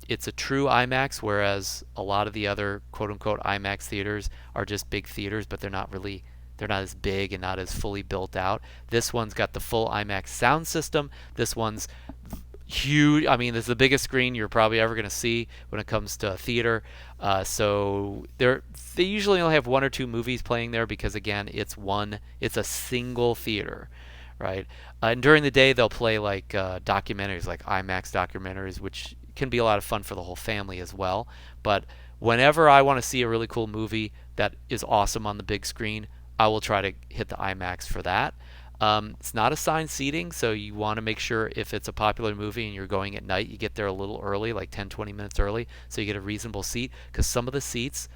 S1: It's a true IMAX, whereas a lot of the other quote-unquote IMAX theaters are just big theaters, but they're not as big and not as fully built out. This one's got the full IMAX sound system. This one's huge. I mean, this is the biggest screen you're probably ever going to see when it comes to a theater. So they usually only have one or two movies playing there because, again, it's a single theater, right? And during the day they'll play like documentaries, like IMAX documentaries, which can be a lot of fun for the whole family as well. But whenever I want to see a really cool movie that is awesome on the big screen, I will try to hit the IMAX for that. It's not assigned seating, so you want to make sure if it's a popular movie and you're going at night, you get there a little early, like 10-20 minutes early, so you get a reasonable seat, because some of the seats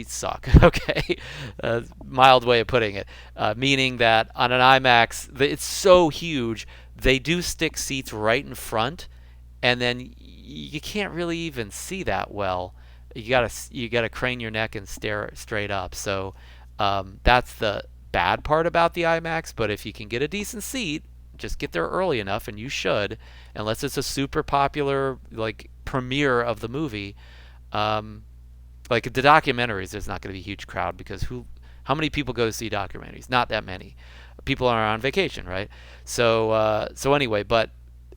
S1: suck. Okay, mild way of putting it, meaning that on an IMAX, it's so huge, they do stick seats right in front, and then you can't really even see that well. you gotta crane your neck and stare straight up. So that's the bad part about the IMAX. But if you can get a decent seat, just get there early enough, and you should, unless it's a super popular like premiere of the movie. Um, like the documentaries, there's not going to be a huge crowd because how many people go to see documentaries? Not that many. People are on vacation, right? So anyway, but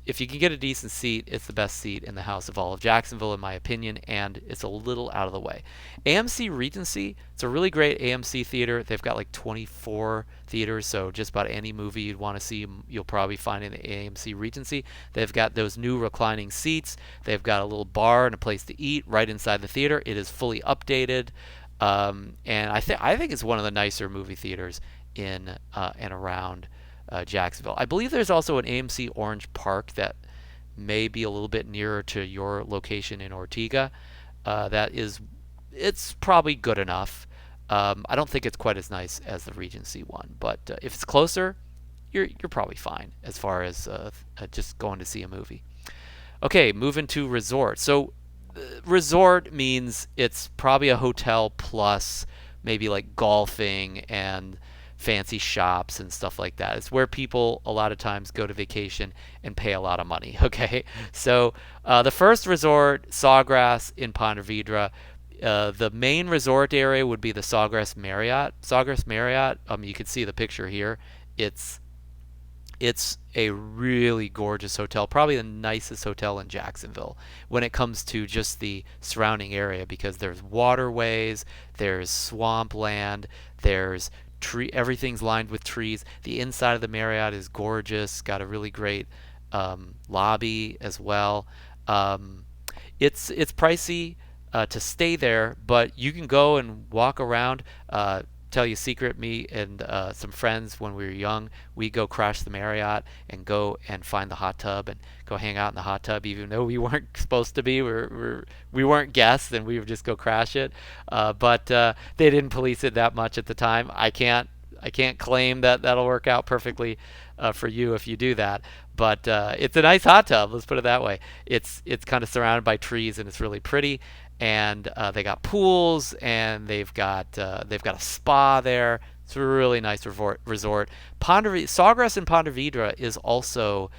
S1: if you can get a decent seat, it's the best seat in the House of All of Jacksonville, in my opinion, and it's a little out of the way. AMC Regency, it's a really great AMC theater. They've got like 24 theaters, so just about any movie you'd want to see, you'll probably find in the AMC Regency. They've got those new reclining seats. They've got a little bar and a place to eat right inside the theater. It is fully updated, and I think it's one of the nicer movie theaters in and around Jacksonville. I believe there's also an AMC Orange Park that may be a little bit nearer to your location in Ortega. It's probably good enough. I don't think it's quite as nice as the Regency one, but if it's closer, you're probably fine as far as just going to see a movie. Okay, moving to resort. So resort means it's probably a hotel plus maybe like golfing and fancy shops and stuff like that. It's where people a lot of times go to vacation and pay a lot of money. Okay, so the first resort, Sawgrass in Ponte Vedra. The main resort area would be the Sawgrass Marriott. Sawgrass Marriott, you can see the picture here. It's it's a really gorgeous hotel, probably the nicest hotel in Jacksonville when it comes to just the surrounding area because there's waterways, there's swampland, there's everything's lined with trees. The inside of the Marriott is gorgeous, got a really great lobby as well. Um, it's pricey to stay there, but you can go and walk around. Tell you a secret, me and some friends when we were young, we go crash the Marriott and go and find the hot tub and go hang out in the hot tub, even though we weren't supposed to be. We weren't guests, and we would just go crash it. But they didn't police it that much at the time. I can't claim that that'll work out perfectly for you if you do that. But it's a nice hot tub. Let's put it that way. It's kind of surrounded by trees and it's really pretty. And they got pools and they've got a spa there. It's a really nice resort. Sawgrass in Ponte Vedra is also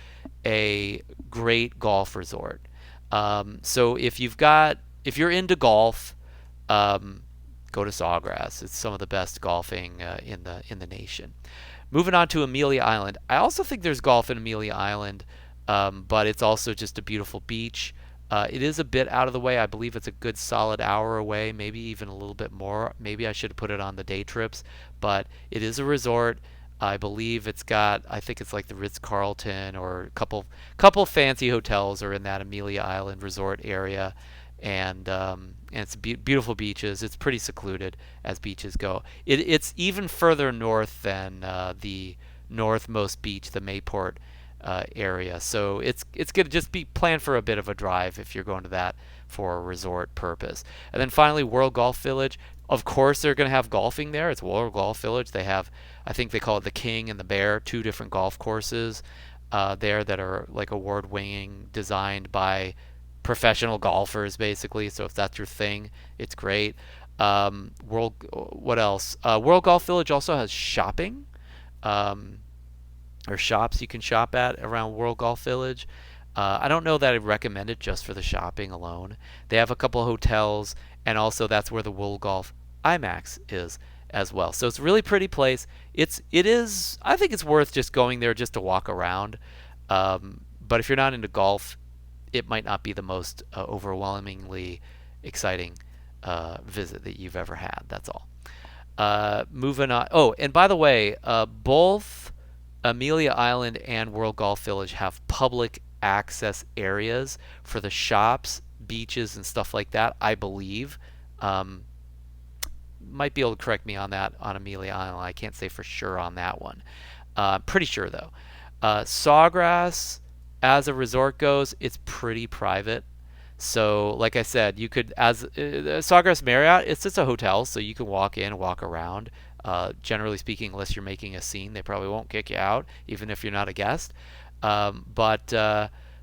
S1: a great golf resort. So if you're into golf, um, go to Sawgrass. It's some of the best golfing in the nation. Moving on to Amelia Island. I also think there's golf in Amelia Island, but it's also just a beautiful beach. It is a bit out of the way. I believe it's a good solid hour away, maybe even a little bit more. Maybe I should have put it on the day trips, but it is a resort. I believe I think it's like the Ritz-Carlton or a couple fancy hotels are in that Amelia Island resort area, and it's beautiful beaches. It's pretty secluded as beaches go. It's even further north than the northmost beach, the Mayport area. So it's going to just be planned for a bit of a drive if you're going to that for a resort purpose. And then finally, World Golf Village. Of course, they're going to have golfing there. It's World Golf Village. They have, I think they call it the King and the Bear, two different golf courses there that are like award-winning, designed by professional golfers, basically. So if that's your thing, it's great. What else? World Golf Village also has shopping. Um, or shops you can shop at around World Golf Village. I don't know that I'd recommend it just for the shopping alone. They have a couple of hotels, and also that's where the World Golf IMAX is as well. So it's a really pretty place. It is. I think it's worth just going there just to walk around. But if you're not into golf, it might not be the most overwhelmingly exciting visit that you've ever had. That's all. Moving on. Oh, and by the way, both Amelia Island and World Golf Village have public access areas for the shops, beaches, and stuff like that, I believe. Um, might be able to correct me on that on Amelia Island. I can't say for sure on that one. Pretty sure, though. Sawgrass, as a resort goes, it's pretty private. So, like I said, you could, as Sawgrass Marriott, it's just a hotel, so you can walk in, walk around. Generally speaking, unless you're making a scene, they probably won't kick you out, even if you're not a guest. But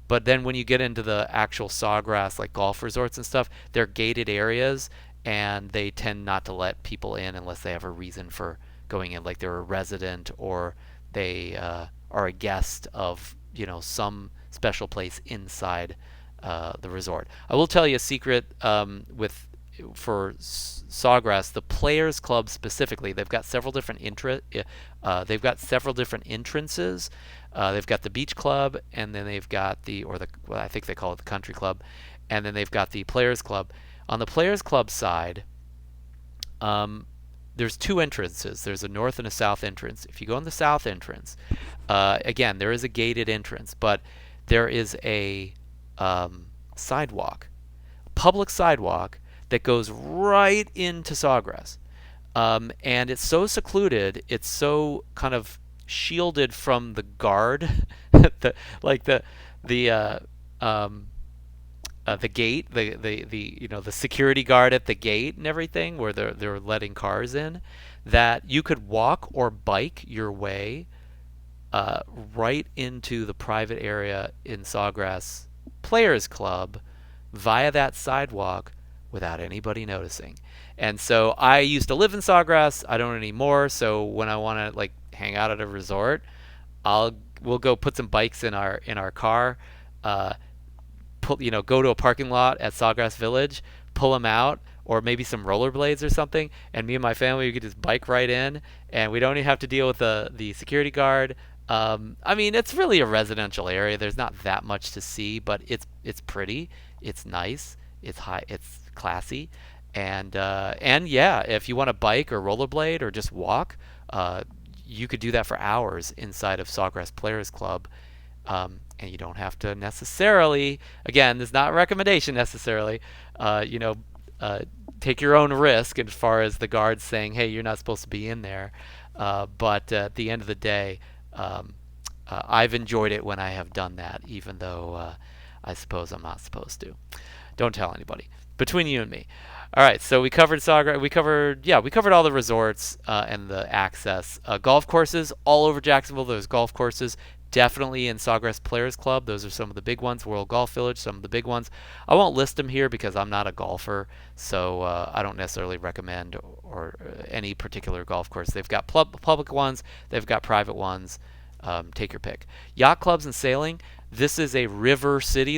S1: But then when you get into the actual Sawgrass like golf resorts and stuff, they're gated areas, and they tend not to let people in unless they have a reason for going in, like they're a resident or they are a guest of some special place inside the resort. I will tell you a secret with for Sawgrass, the Players Club specifically. They've got several different entrances. They've got the Beach Club, and then they've got well, I think they call it the Country Club, and then they've got the Players Club. On the Players Club side, um, there's two entrances. There's a north and a south entrance. If you go in the south entrance, again, there is a gated entrance, but there is a sidewalk, public sidewalk that goes right into Sawgrass. And it's so secluded, it's so kind of shielded from the guard, the like the um, the gate, the security guard at the gate and everything, where they're letting cars in, that you could walk or bike your way right into the private area in Sawgrass Players Club via that sidewalk without anybody noticing. And so I used to live in Sawgrass. I don't anymore. So when I want to like hang out at a resort, we'll go put some bikes in our car, uh, go to a parking lot at Sawgrass Village, pull them out, or maybe some rollerblades or something, and me and my family we could just bike right in, and we don't even have to deal with the security guard. I mean, it's really a residential area. There's not that much to see, but it's pretty, it's nice, it's high, it's classy, and yeah, if you want to bike or rollerblade or just walk, you could do that for hours inside of Sawgrass Players Club. And you don't have to necessarily, again, this is not a recommendation necessarily, uh, you know, uh, take your own risk as far as the guards saying, hey, you're not supposed to be in there. But at the end of the day, um, I've enjoyed it when I have done that, even though I suppose I'm not supposed to. Don't tell anybody. Between you and me. All right, so we covered Saga. We covered all the resorts and the access. Golf courses all over Jacksonville. There's golf courses. Definitely in Sawgrass Players Club. Those are some of the big ones. World Golf Village, some of the big ones. I won't list them here because I'm not a golfer, so I don't necessarily recommend or any particular golf course. They've got public ones. They've got private ones. Take your pick. Yacht clubs and sailing. This is a river city.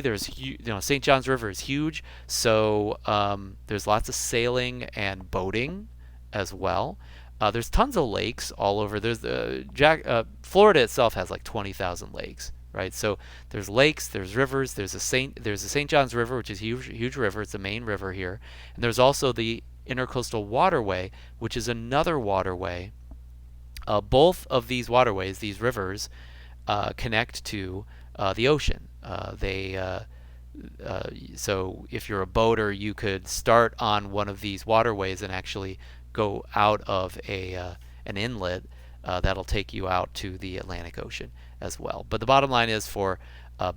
S1: St. John's River is huge, so there's lots of sailing and boating as well. There's tons of lakes all over. Florida itself has like 20,000 lakes, right? So there's lakes, there's rivers, there's a St. John's River, which is a huge river. It's the main river here, and there's also the Intercoastal Waterway, which is another waterway. Both of these waterways, these rivers, connect to the ocean. So if you're a boater, you could start on one of these waterways and actually go out of an inlet that'll take you out to the Atlantic Ocean as well. But the bottom line is for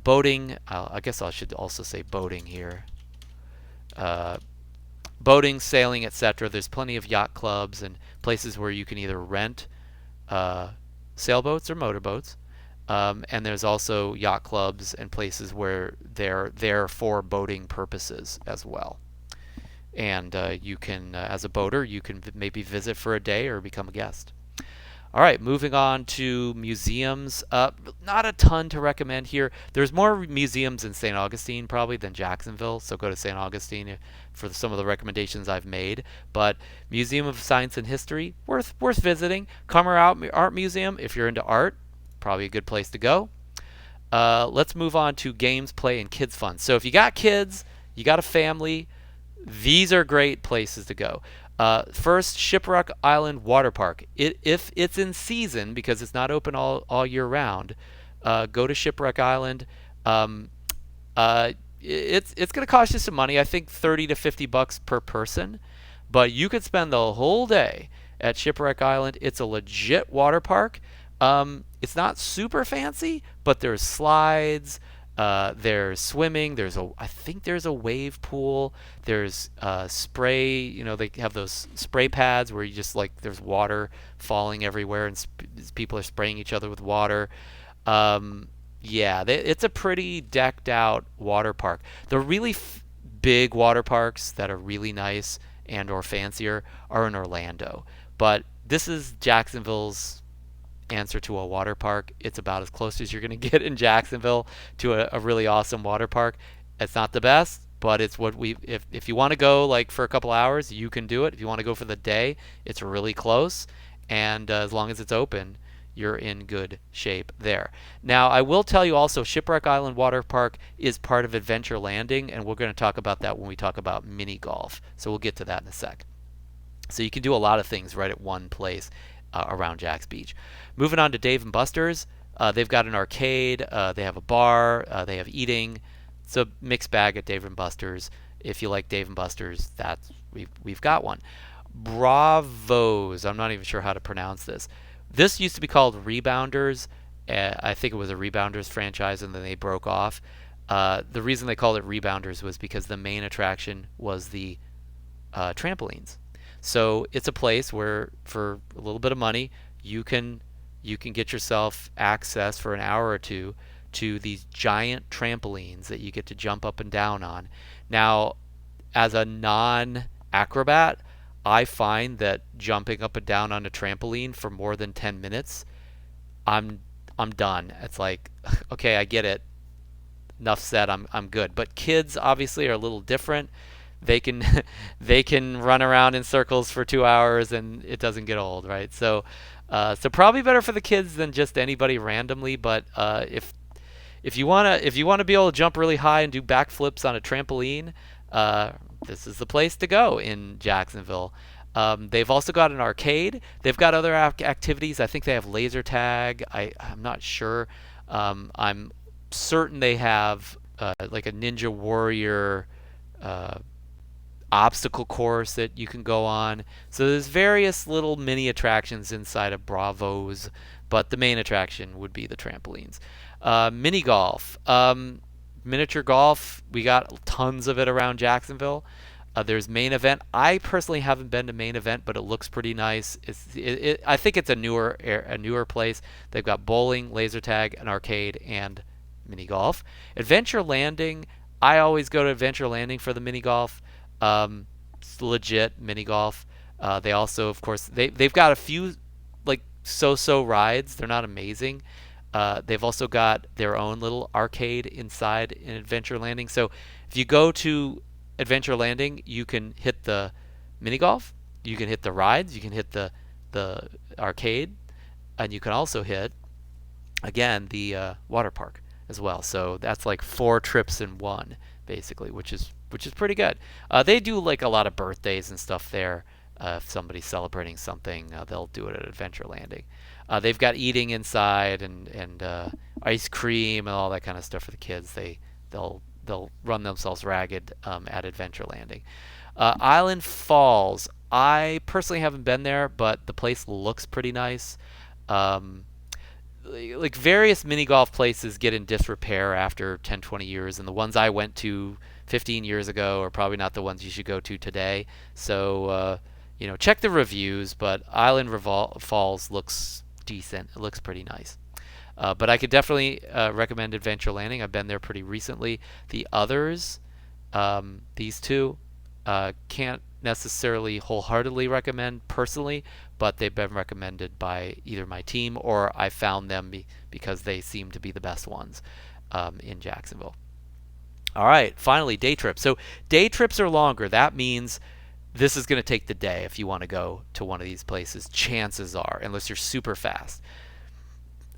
S1: boating, I guess I should also say boating here. Boating, sailing, etc. There's plenty of yacht clubs and places where you can either rent sailboats or motorboats. And there's also yacht clubs and places where they're there for boating purposes as well. And you can, as a boater, you can maybe visit for a day or become a guest. All right, moving on to museums. Not a ton to recommend here. There's more museums in St. Augustine probably than Jacksonville, so go to St. Augustine for some of the recommendations I've made. But Museum of Science and History, worth visiting. Comer Art Museum, if you're into art, probably a good place to go. Let's move on to games, play, and kids fun. So if you got kids, you got a family, these are great places to go. First, Shipwreck Island Water Park. If it's in season, because it's not open all year round, go to Shipwreck Island. It's going to cost you some money. I think $30 to $50 per person, but you could spend the whole day at Shipwreck Island. It's a legit water park. It's not super fancy, but there's slides. There's swimming. I think there's a wave pool. There's spray. They have those spray pads where you just there's water falling everywhere and people are spraying each other with water. Yeah, it's a pretty decked out water park. The really big water parks that are really nice and or fancier are in Orlando. But this is Jacksonville's answer to a water park. It's about as close as you're going to get in Jacksonville to a really awesome water park. It's not the best, but it's what we if you want to go like for a couple hours, you can do it. If you want to go for the day, it's really close, and as long as it's open, you're in good shape there. Now, I will tell you also, Shipwreck Island Water Park is part of Adventure Landing, and we're going to talk about that when we talk about mini golf. So we'll get to that in a sec. So you can do a lot of things right at one place around Jack's Beach. Moving on to Dave and Buster's, they've got an arcade, they have a bar, they have eating. It's a mixed bag at Dave and Buster's. If you like Dave and Buster's, that's we've got one. Bravos. I'm not even sure how to pronounce this. This used to be called Rebounders. I think it was a Rebounders franchise, and then they broke off. The reason they called it Rebounders was because the main attraction was the trampolines. So it's a place where, for a little bit of money, you can get yourself access for an hour or two to these giant trampolines that you get to jump up and down on. Now, as a non-acrobat, I find that jumping up and down on a trampoline for more than 10 minutes, I'm I'm done. It's like, okay, I get it. Enough said. I'm good. But kids obviously are a little different. They can they can run around in circles for 2 hours and it doesn't get old, right? So probably better for the kids than just anybody randomly. But if you wanna be able to jump really high and do backflips on a trampoline, this is the place to go in Jacksonville. They've also got an arcade. They've got other activities. I think they have laser tag. I'm not sure. I'm certain they have like a Ninja Warrior uh, obstacle course that you can go on. So there's various little mini attractions inside of Bravos, but the main attraction would be the trampolines. Mini golf, miniature golf. We got tons of it around Jacksonville. There's main event. I personally haven't been to main event, but it looks pretty nice. I think it's a newer place. They've got bowling, laser tag, an arcade, and mini golf. Adventure Landing. I always go to Adventure Landing for the mini golf. It's legit mini golf. They also, of course, they've got a few like so-so rides. They're not amazing. They've also got their own little arcade inside in Adventure Landing. So if you go to Adventure Landing, you can hit the mini golf, you can hit the rides, you can hit the arcade, and you can also hit again the water park as well. So that's like 4 trips in one, basically, which is pretty good. They do like a lot of birthdays and stuff there. If somebody's celebrating something, they'll do it at Adventure Landing. They've got eating inside and ice cream and all that kind of stuff for the kids. They'll run themselves ragged at Adventure Landing. Island Falls. I personally haven't been there, but the place looks pretty nice. Um, like various mini golf places get in disrepair after 10, 20 years, and the ones I went to 15 years ago are probably not the ones you should go to today. So, check the reviews, but Falls looks decent. It looks pretty nice. But I could definitely recommend Adventure Landing. I've been there pretty recently. The others, these two, can't necessarily wholeheartedly recommend personally, but they've been recommended by either my team or I found them because they seem to be the best ones in Jacksonville. All right, finally, day trips. So day trips are longer. That means this is going to take the day if you want to go to one of these places. Chances are, unless you're super fast.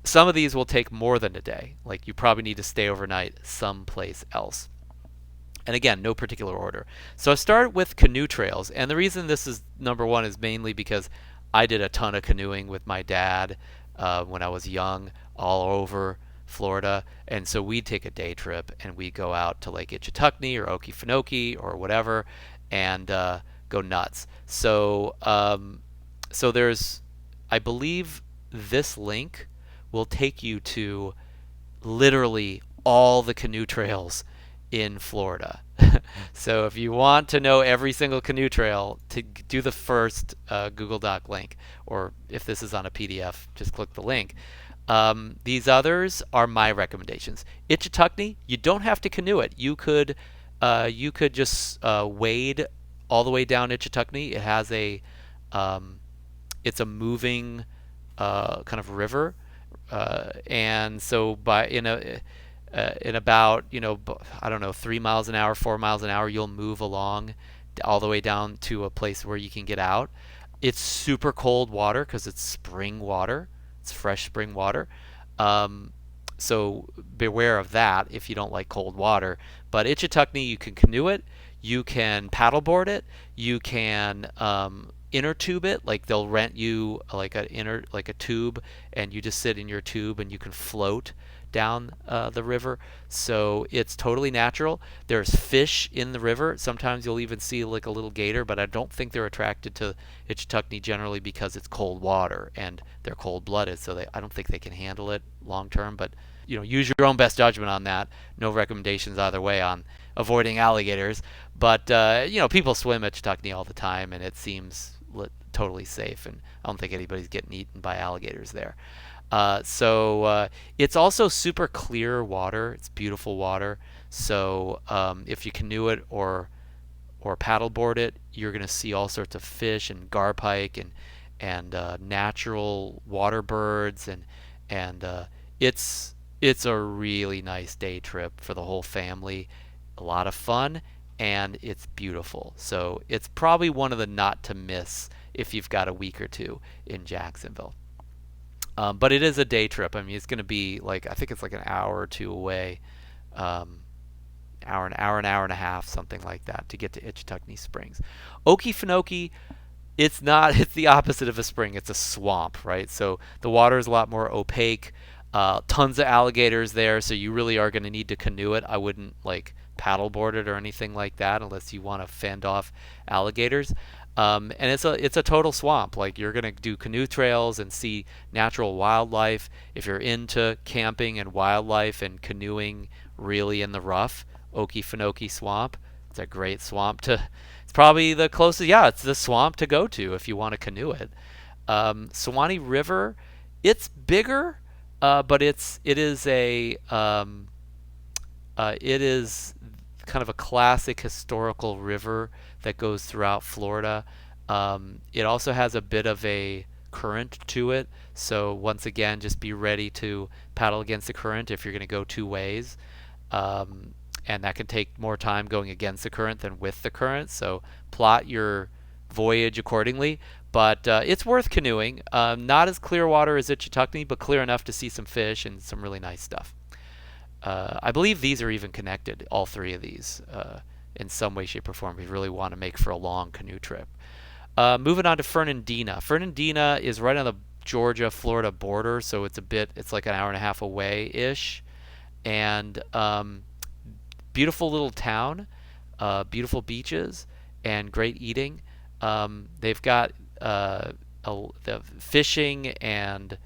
S1: Some of these will take more than a day. Like you probably need to stay overnight someplace else. And again, no particular order. So I started with canoe trails. And the reason this is number one is mainly because I did a ton of canoeing with my dad when I was young all over Florida. And so we'd take a day trip and we'd go out to Lake Itchitucknee or Okefenokee or whatever and go nuts. So there's, I believe this link will take you to literally all the canoe trails in Florida. So if you want to know every single canoe trail, to do the first Google Doc link, or if this is on a PDF, just click the link. These others are my recommendations. Itchitucknee, you don't have to canoe it. You could just wade all the way down Itchitucknee. Um, it's a moving kind of river, and so in about I don't know 3 miles an hour, 4 miles an hour, you'll move along all the way down to a place where you can get out. It's super cold water because it's spring water. It's fresh spring water. Um, so beware of that if you don't like cold water. But Itchitucknee, you can canoe it, you can paddleboard it, you can inner tube it. Like they'll rent you like a tube, and you just sit in your tube and you can float down the river. So it's totally natural. There's fish in the river. Sometimes you'll even see like a little gator, but I don't think they're attracted to Itchitucknee generally because it's cold water and they're cold blooded. So I don't think they can handle it long term. But use your own best judgment on that. No recommendations either way on avoiding alligators. But people swim at Itchitucknee all the time, and it seems totally safe. And I don't think anybody's getting eaten by alligators there. So it's also super clear water. It's beautiful water. So if you canoe it or paddleboard it, you're going to see all sorts of fish and garpike and natural water birds and it's a really nice day trip for the whole family. A lot of fun, and it's beautiful. So it's probably one of the not to miss if you've got a week or two in Jacksonville. But it is a day trip. I mean, it's going to be like I think it's like an hour or two away, um, an hour and a half, something like that, to get to Itchitucknee Springs. Okefenokee, it's not. It's the opposite of a spring. It's a swamp, right? So the water is a lot more opaque. Tons of alligators there, so you really are going to need to canoe it. I wouldn't like paddleboard it or anything like that unless you want to fend off alligators. And it's a total swamp. Like you're gonna do canoe trails and see natural wildlife. If you're into camping and wildlife and canoeing really in the rough, Okefenokee Swamp. It's a great swamp to. It's probably the closest. Yeah, it's the swamp to go to if you want to canoe it. Suwannee River, it's bigger, but it is kind of a classic historical river that goes throughout Florida. It also has a bit of a current to it, so once again, just be ready to paddle against the current if you're going to go two ways. And that can take more time going against the current than with the current, so plot your voyage accordingly. But it's worth canoeing. Not as clear water as Itchitucknee, but clear enough to see some fish and some really nice stuff. I believe these are even connected, all three of these, in some way, shape, or form if you really want to make for a long canoe trip. Moving on to Fernandina. Fernandina is right on the Georgia-Florida border, so it's like an hour and a half away-ish. And beautiful little town, beautiful beaches, and great eating. They've got the fishing and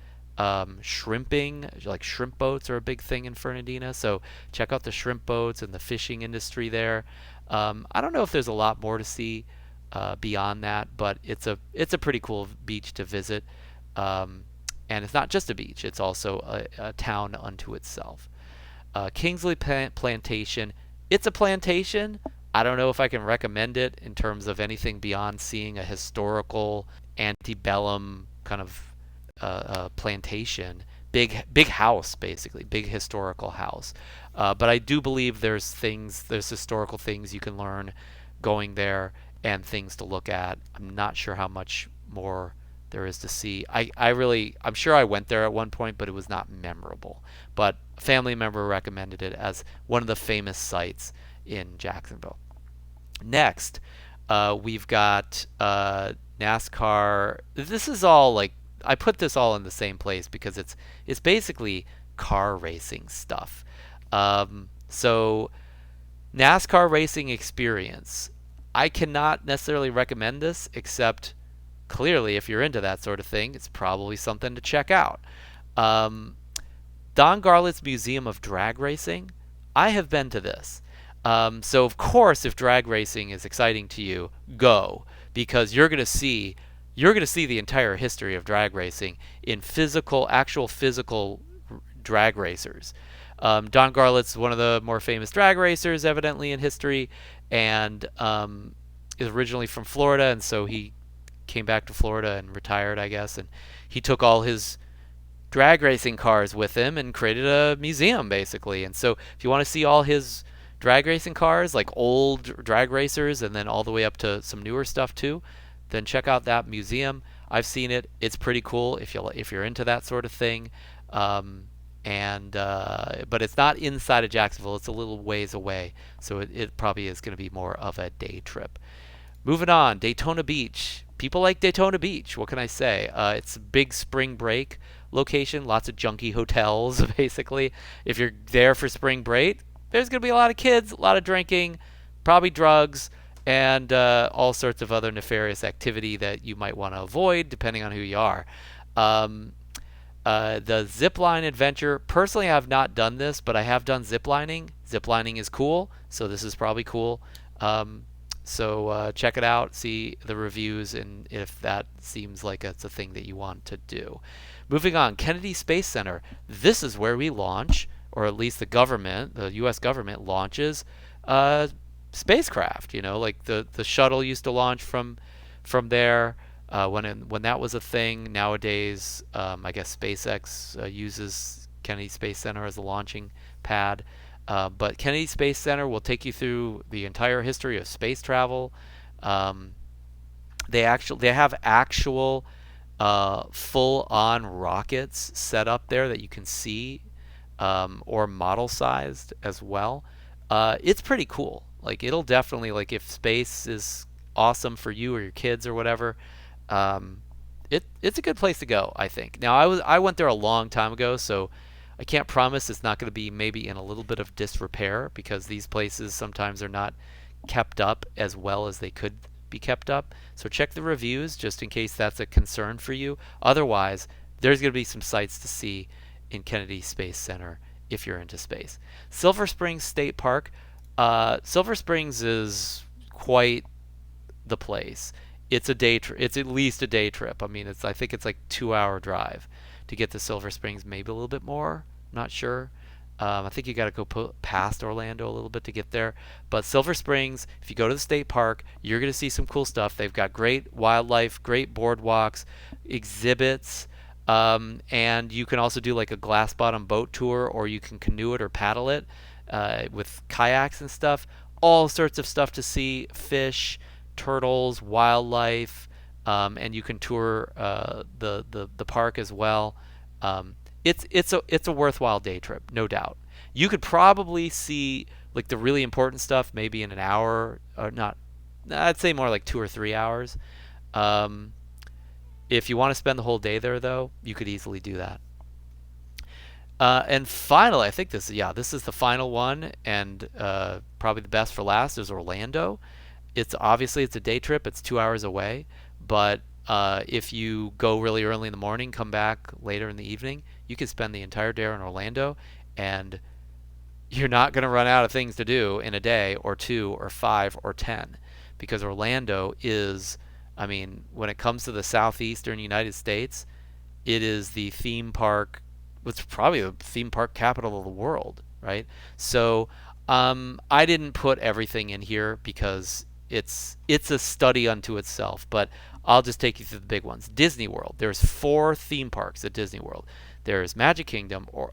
S1: shrimping, like shrimp boats are a big thing in Fernandina. So check out the shrimp boats and the fishing industry there. I don't know if there's a lot more to see beyond that, but it's a pretty cool beach to visit. And it's not just a beach; it's also a town unto itself. Kingsley Plantation. It's a plantation. I don't know if I can recommend it in terms of anything beyond seeing a historical antebellum kind of plantation, big house, basically big historical house. But I do believe there's historical things you can learn going there and things to look at. I'm not sure how much more there is to see. I'm sure I went there at one point, but it was not memorable. But a family member recommended it as one of the famous sites in Jacksonville. Next, we've got NASCAR. This is all like I put this all in the same place because it's basically car racing stuff. So NASCAR racing experience. I cannot necessarily recommend this, except clearly if you're into that sort of thing, it's probably something to check out. Don Garlett's Museum of Drag Racing. I have been to this. So of course, if drag racing is exciting to you, go because you're going to see you're going to see the entire history of drag racing in actual physical drag racers. Don Garlett's one of the more famous drag racers, evidently in history, and is originally from Florida, and so he came back to Florida and retired, I guess, and he took all his drag racing cars with him and created a museum basically. And so if you want to see all his drag racing cars, like old drag racers and then all the way up to some newer stuff too, then check out that museum. I've seen it. It's pretty cool if you're into that sort of thing. And but it's not inside of Jacksonville. It's a little ways away, so it probably is going to be more of a day trip. Moving on, Daytona Beach. People like Daytona Beach. What can I say? It's a big spring break location. Lots of junky hotels, basically. If you're there for spring break, there's going to be a lot of kids, a lot of drinking, probably drugs, and all sorts of other nefarious activity that you might want to avoid, depending on who you are. Um, the zip line adventure. Personally, I have not done this, but I have done zip lining. Zip lining is cool, so this is probably cool. So check it out, see the reviews, and if that seems like it's a thing that you want to do. Moving on, Kennedy Space Center. This is where we launch, or at least the U.S. government launches spacecraft. You know, like the shuttle used to launch from there when that was a thing. Nowadays, I guess SpaceX uses Kennedy Space Center as a launching pad. But Kennedy Space Center will take you through the entire history of space travel. Um, they have actual full-on rockets set up there that you can see, or model-sized as well. It's pretty cool. Like it'll definitely, like, if space is awesome for you or your kids or whatever, um, it's a good place to go, I think. Now I went there a long time ago, so I can't promise it's not going to be maybe in a little bit of disrepair, because these places sometimes are not kept up as well as they could be kept up. So check the reviews just in case that's a concern for you. Otherwise, there's going to be some sights to see in Kennedy Space Center if you're into space. Silver Springs State Park. Silver Springs is quite the place. It's a day trip. It's at least a day trip. I mean, I think it's like 2 hour drive to get to Silver Springs, maybe a little bit more. I'm not sure. I think you got to go past Orlando a little bit to get there. But Silver Springs, if you go to the state park, you're going to see some cool stuff. They've got great wildlife, great boardwalks, exhibits, and you can also do like a glass bottom boat tour, or you can canoe it or paddle it with kayaks and stuff. All sorts of stuff to see: fish, turtles, wildlife, and you can tour the park as well. It's a worthwhile day trip, no doubt. You could probably see like the really important stuff maybe in an hour, or not. I'd say more like 2 or 3 hours. Um, if you want to spend the whole day there, though, you could easily do that. And finally, I think this is the final one, and probably the best for last, is Orlando. It's a day trip. It's 2 hours away, but if you go really early in the morning, come back later in the evening, you can spend the entire day in Orlando, and you're not going to run out of things to do in a day or two or 5 or 10, because Orlando is, I mean, when it comes to the southeastern United States, it is the theme park. It's probably the theme park capital of the world, right? So I didn't put everything in here because it's a study unto itself, but I'll just take you through the big ones. Disney World. There's 4 theme parks at Disney World. There's Magic Kingdom, or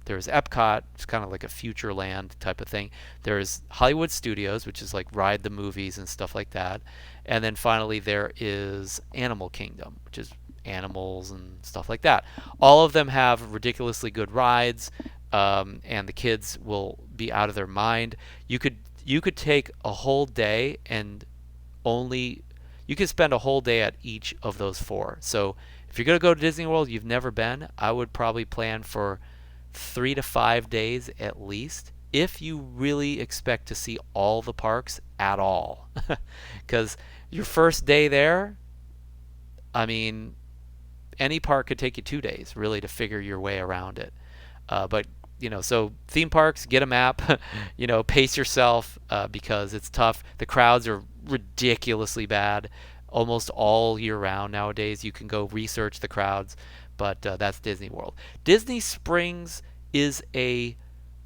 S1: there's Epcot, it's kind of like a Futureland type of thing. There's Hollywood Studios, which is like ride the movies and stuff like that. And then finally there is Animal Kingdom, which is animals and stuff like that. All of them have ridiculously good rides, and the kids will be out of their mind. You could take a whole day and only you could spend a whole day at each of those 4. So if you're going to go to Disney World, you've never been, I would probably plan for 3 to 5 days at least, if you really expect to see all the parks at all. Because your first day there, I mean, any park could take you 2 days really to figure your way around it. But so theme parks, get a map. Pace yourself, because it's tough. The crowds are ridiculously bad almost all year round nowadays. You can go research the crowds, but that's Disney World. Disney Springs is a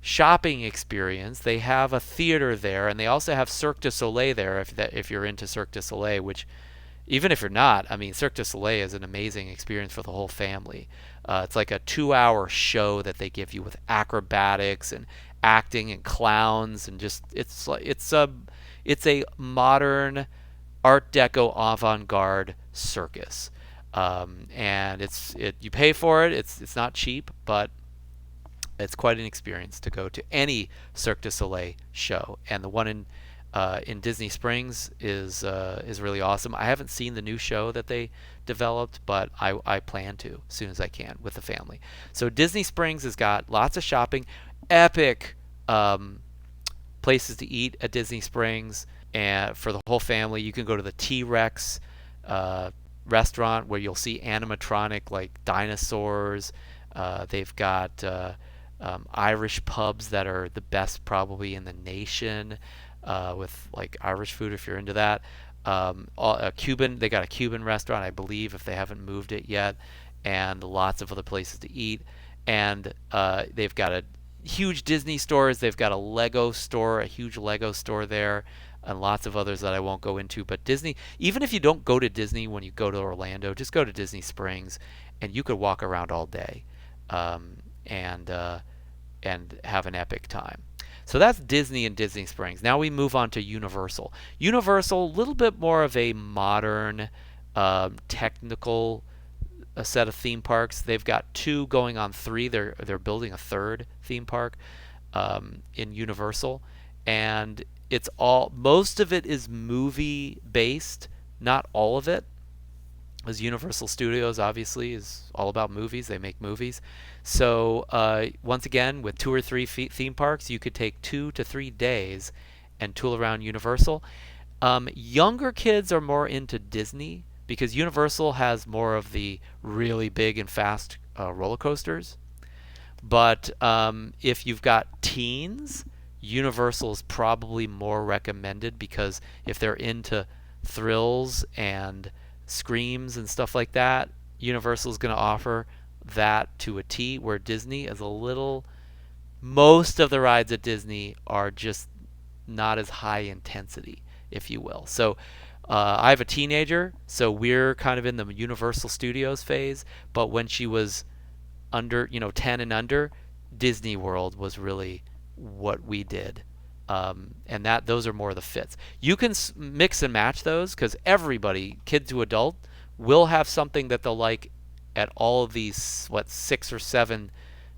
S1: shopping experience. They have a theater there, and they also have Cirque du Soleil there. If you're into Cirque du Soleil, which even if you're not, I mean, Cirque du Soleil is an amazing experience for the whole family. It's like a 2-hour show that they give you with acrobatics and acting and clowns, and just it's a modern Art Deco avant-garde circus. And you pay for it. It's not cheap, but it's quite an experience to go to any Cirque du Soleil show, and the one in Disney Springs is really awesome. I haven't seen the new show that they developed, but I plan to as soon as I can with the family. So Disney Springs has got lots of shopping, epic places to eat at Disney Springs, and for the whole family, you can go to the T-Rex restaurant where you'll see animatronic like dinosaurs. They've got Irish pubs that are the best probably in the nation, with like Irish food if you're into that. They got a Cuban restaurant, I believe, if they haven't moved it yet, and lots of other places to eat. And they've got a huge Disney stores. They've got a Lego store, a huge Lego store there, and lots of others that I won't go into. But Disney, even if you don't go to Disney when you go to Orlando, just go to Disney Springs, and you could walk around all day, um, and have an epic time. So that's Disney and Disney Springs. Now we move on to Universal. Universal, a little bit more of a modern, technical set of theme parks. They've got 2 going on 3. They're building a 3rd theme park in Universal, and most of it is movie based, not all of it. As Universal Studios obviously is all about movies, they make movies. So once again, with 2 or 3 theme parks, you could take 2 to 3 days and tool around Universal. Younger kids are more into Disney because Universal has more of the really big and fast roller coasters. But if you've got teens, Universal is probably more recommended because if they're into thrills and screams and stuff like that, Universal is going to offer that to a T, where Disney is most of the rides at Disney are just not as high intensity, if you will. So I have a teenager, so we're kind of in the Universal Studios phase, but when she was under 10 and under, Disney World was really what we did. And those are more the fits. You can mix and match those because everybody, kid to adult, will have something that they'll like at all of these 6 or 7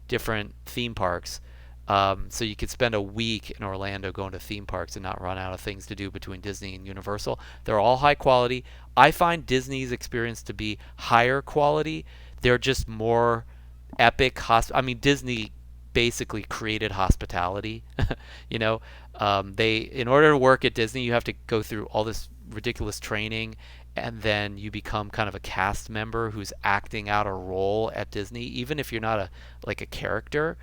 S1: different theme parks. So you could spend a week in Orlando going to theme parks and not run out of things to do between Disney and Universal. They're all high quality. I find Disney's experience to be higher quality. They're just more epic. Disney basically created hospitality. you know, in order to work at Disney, you have to go through all this ridiculous training, and then you become kind of a cast member who's acting out a role at Disney, even if you're not a character.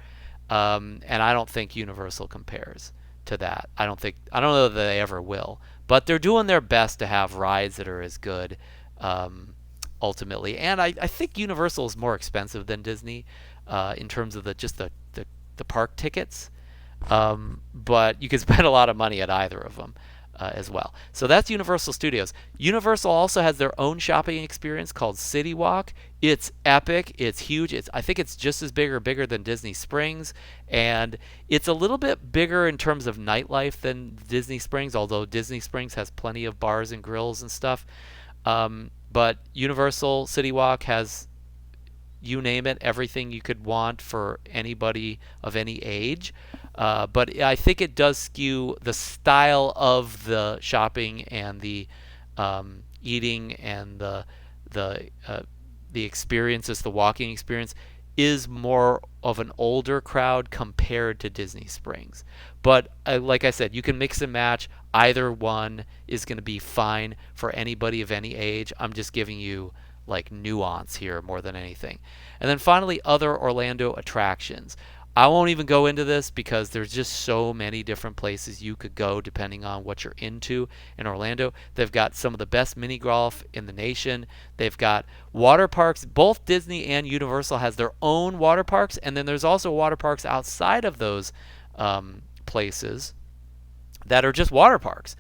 S1: And I don't think Universal compares to that. I don't know that they ever will, but they're doing their best to have rides that are as good, ultimately. And I think Universal is more expensive than Disney in terms of the park tickets, but you can spend a lot of money at either of them as well. So that's Universal Studios. Universal also has their own shopping experience called City Walk. It's epic. It's huge. I think it's just as bigger than Disney Springs, and it's a little bit bigger in terms of nightlife than Disney Springs, although Disney Springs has plenty of bars and grills and stuff. But Universal City Walk has, you name it, everything you could want for anybody of any age. But I think it does skew the style of the shopping and the eating and the experiences, the walking experience, is more of an older crowd compared to Disney Springs. But like I said, you can mix and match. Either one is going to be fine for anybody of any age. I'm just giving you like nuance here more than anything. And then finally, other Orlando attractions. I won't even go into this because there's just so many different places you could go depending on what you're into in Orlando. They've got some of the best mini golf in the nation. They've got water parks. Both Disney and Universal has their own water parks, and then there's also water parks outside of those places that are just water parks.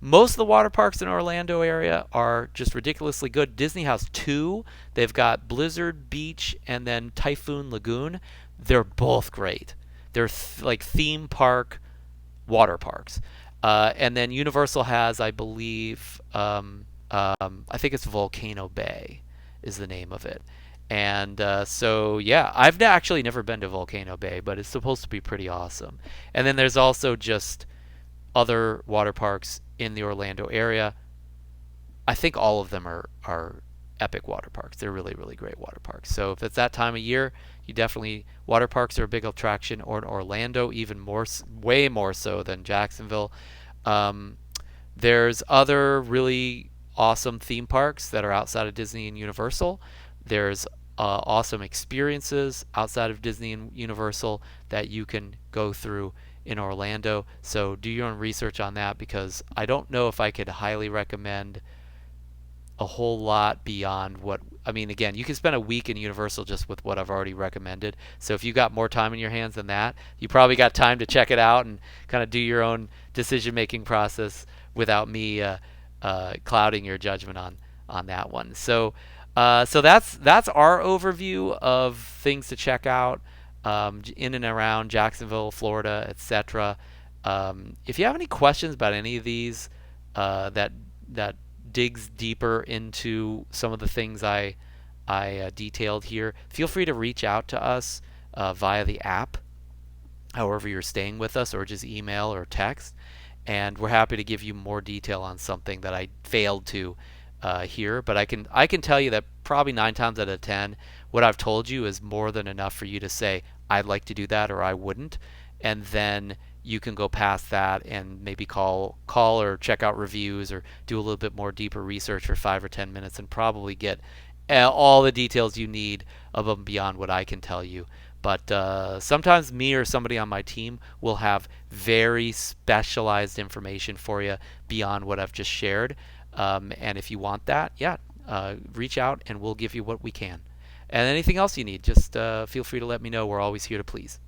S1: Most of the water parks in Orlando area are just ridiculously good. Disney has two. They've got Blizzard Beach and then Typhoon Lagoon. They're both great. They're like theme park water parks. And then Universal has, I believe, I think it's Volcano Bay is the name of it. And so, yeah, I've actually never been to Volcano Bay, but it's supposed to be pretty awesome. And then there's also just other water parks in the Orlando area. I think all of them are epic water parks. They're really, really great water parks. So if it's that time of year, you definitely, water parks are a big attraction, or in Orlando even more, way more so than Jacksonville. Um, there's other really awesome theme parks that are outside of Disney and Universal. There's awesome experiences outside of Disney and Universal that you can go through in Orlando. So do your own research on that, because I don't know if I could highly recommend a whole lot beyond what, I mean, again, you can spend a week in Universal just with what I've already recommended. So if you got more time in your hands than that, you probably got time to check it out and kind of do your own decision making process without me clouding your judgment on that one. So that's our overview of things to check out in and around Jacksonville, Florida, etc. If you have any questions about any of these that digs deeper into some of the things I detailed here, feel free to reach out to us via the app, however you're staying with us, or just email or text, and we're happy to give you more detail on something that I failed to here. But I can tell you that probably 9 times out of 10, what I've told you is more than enough for you to say I'd like to do that or I wouldn't, and then you can go past that and maybe call or check out reviews or do a little bit more deeper research for 5 or 10 minutes and probably get all the details you need above and beyond what I can tell you. But sometimes me or somebody on my team will have very specialized information for you beyond what I've just shared. And if you want that, yeah, reach out and we'll give you what we can. And anything else you need, just feel free to let me know. We're always here to please.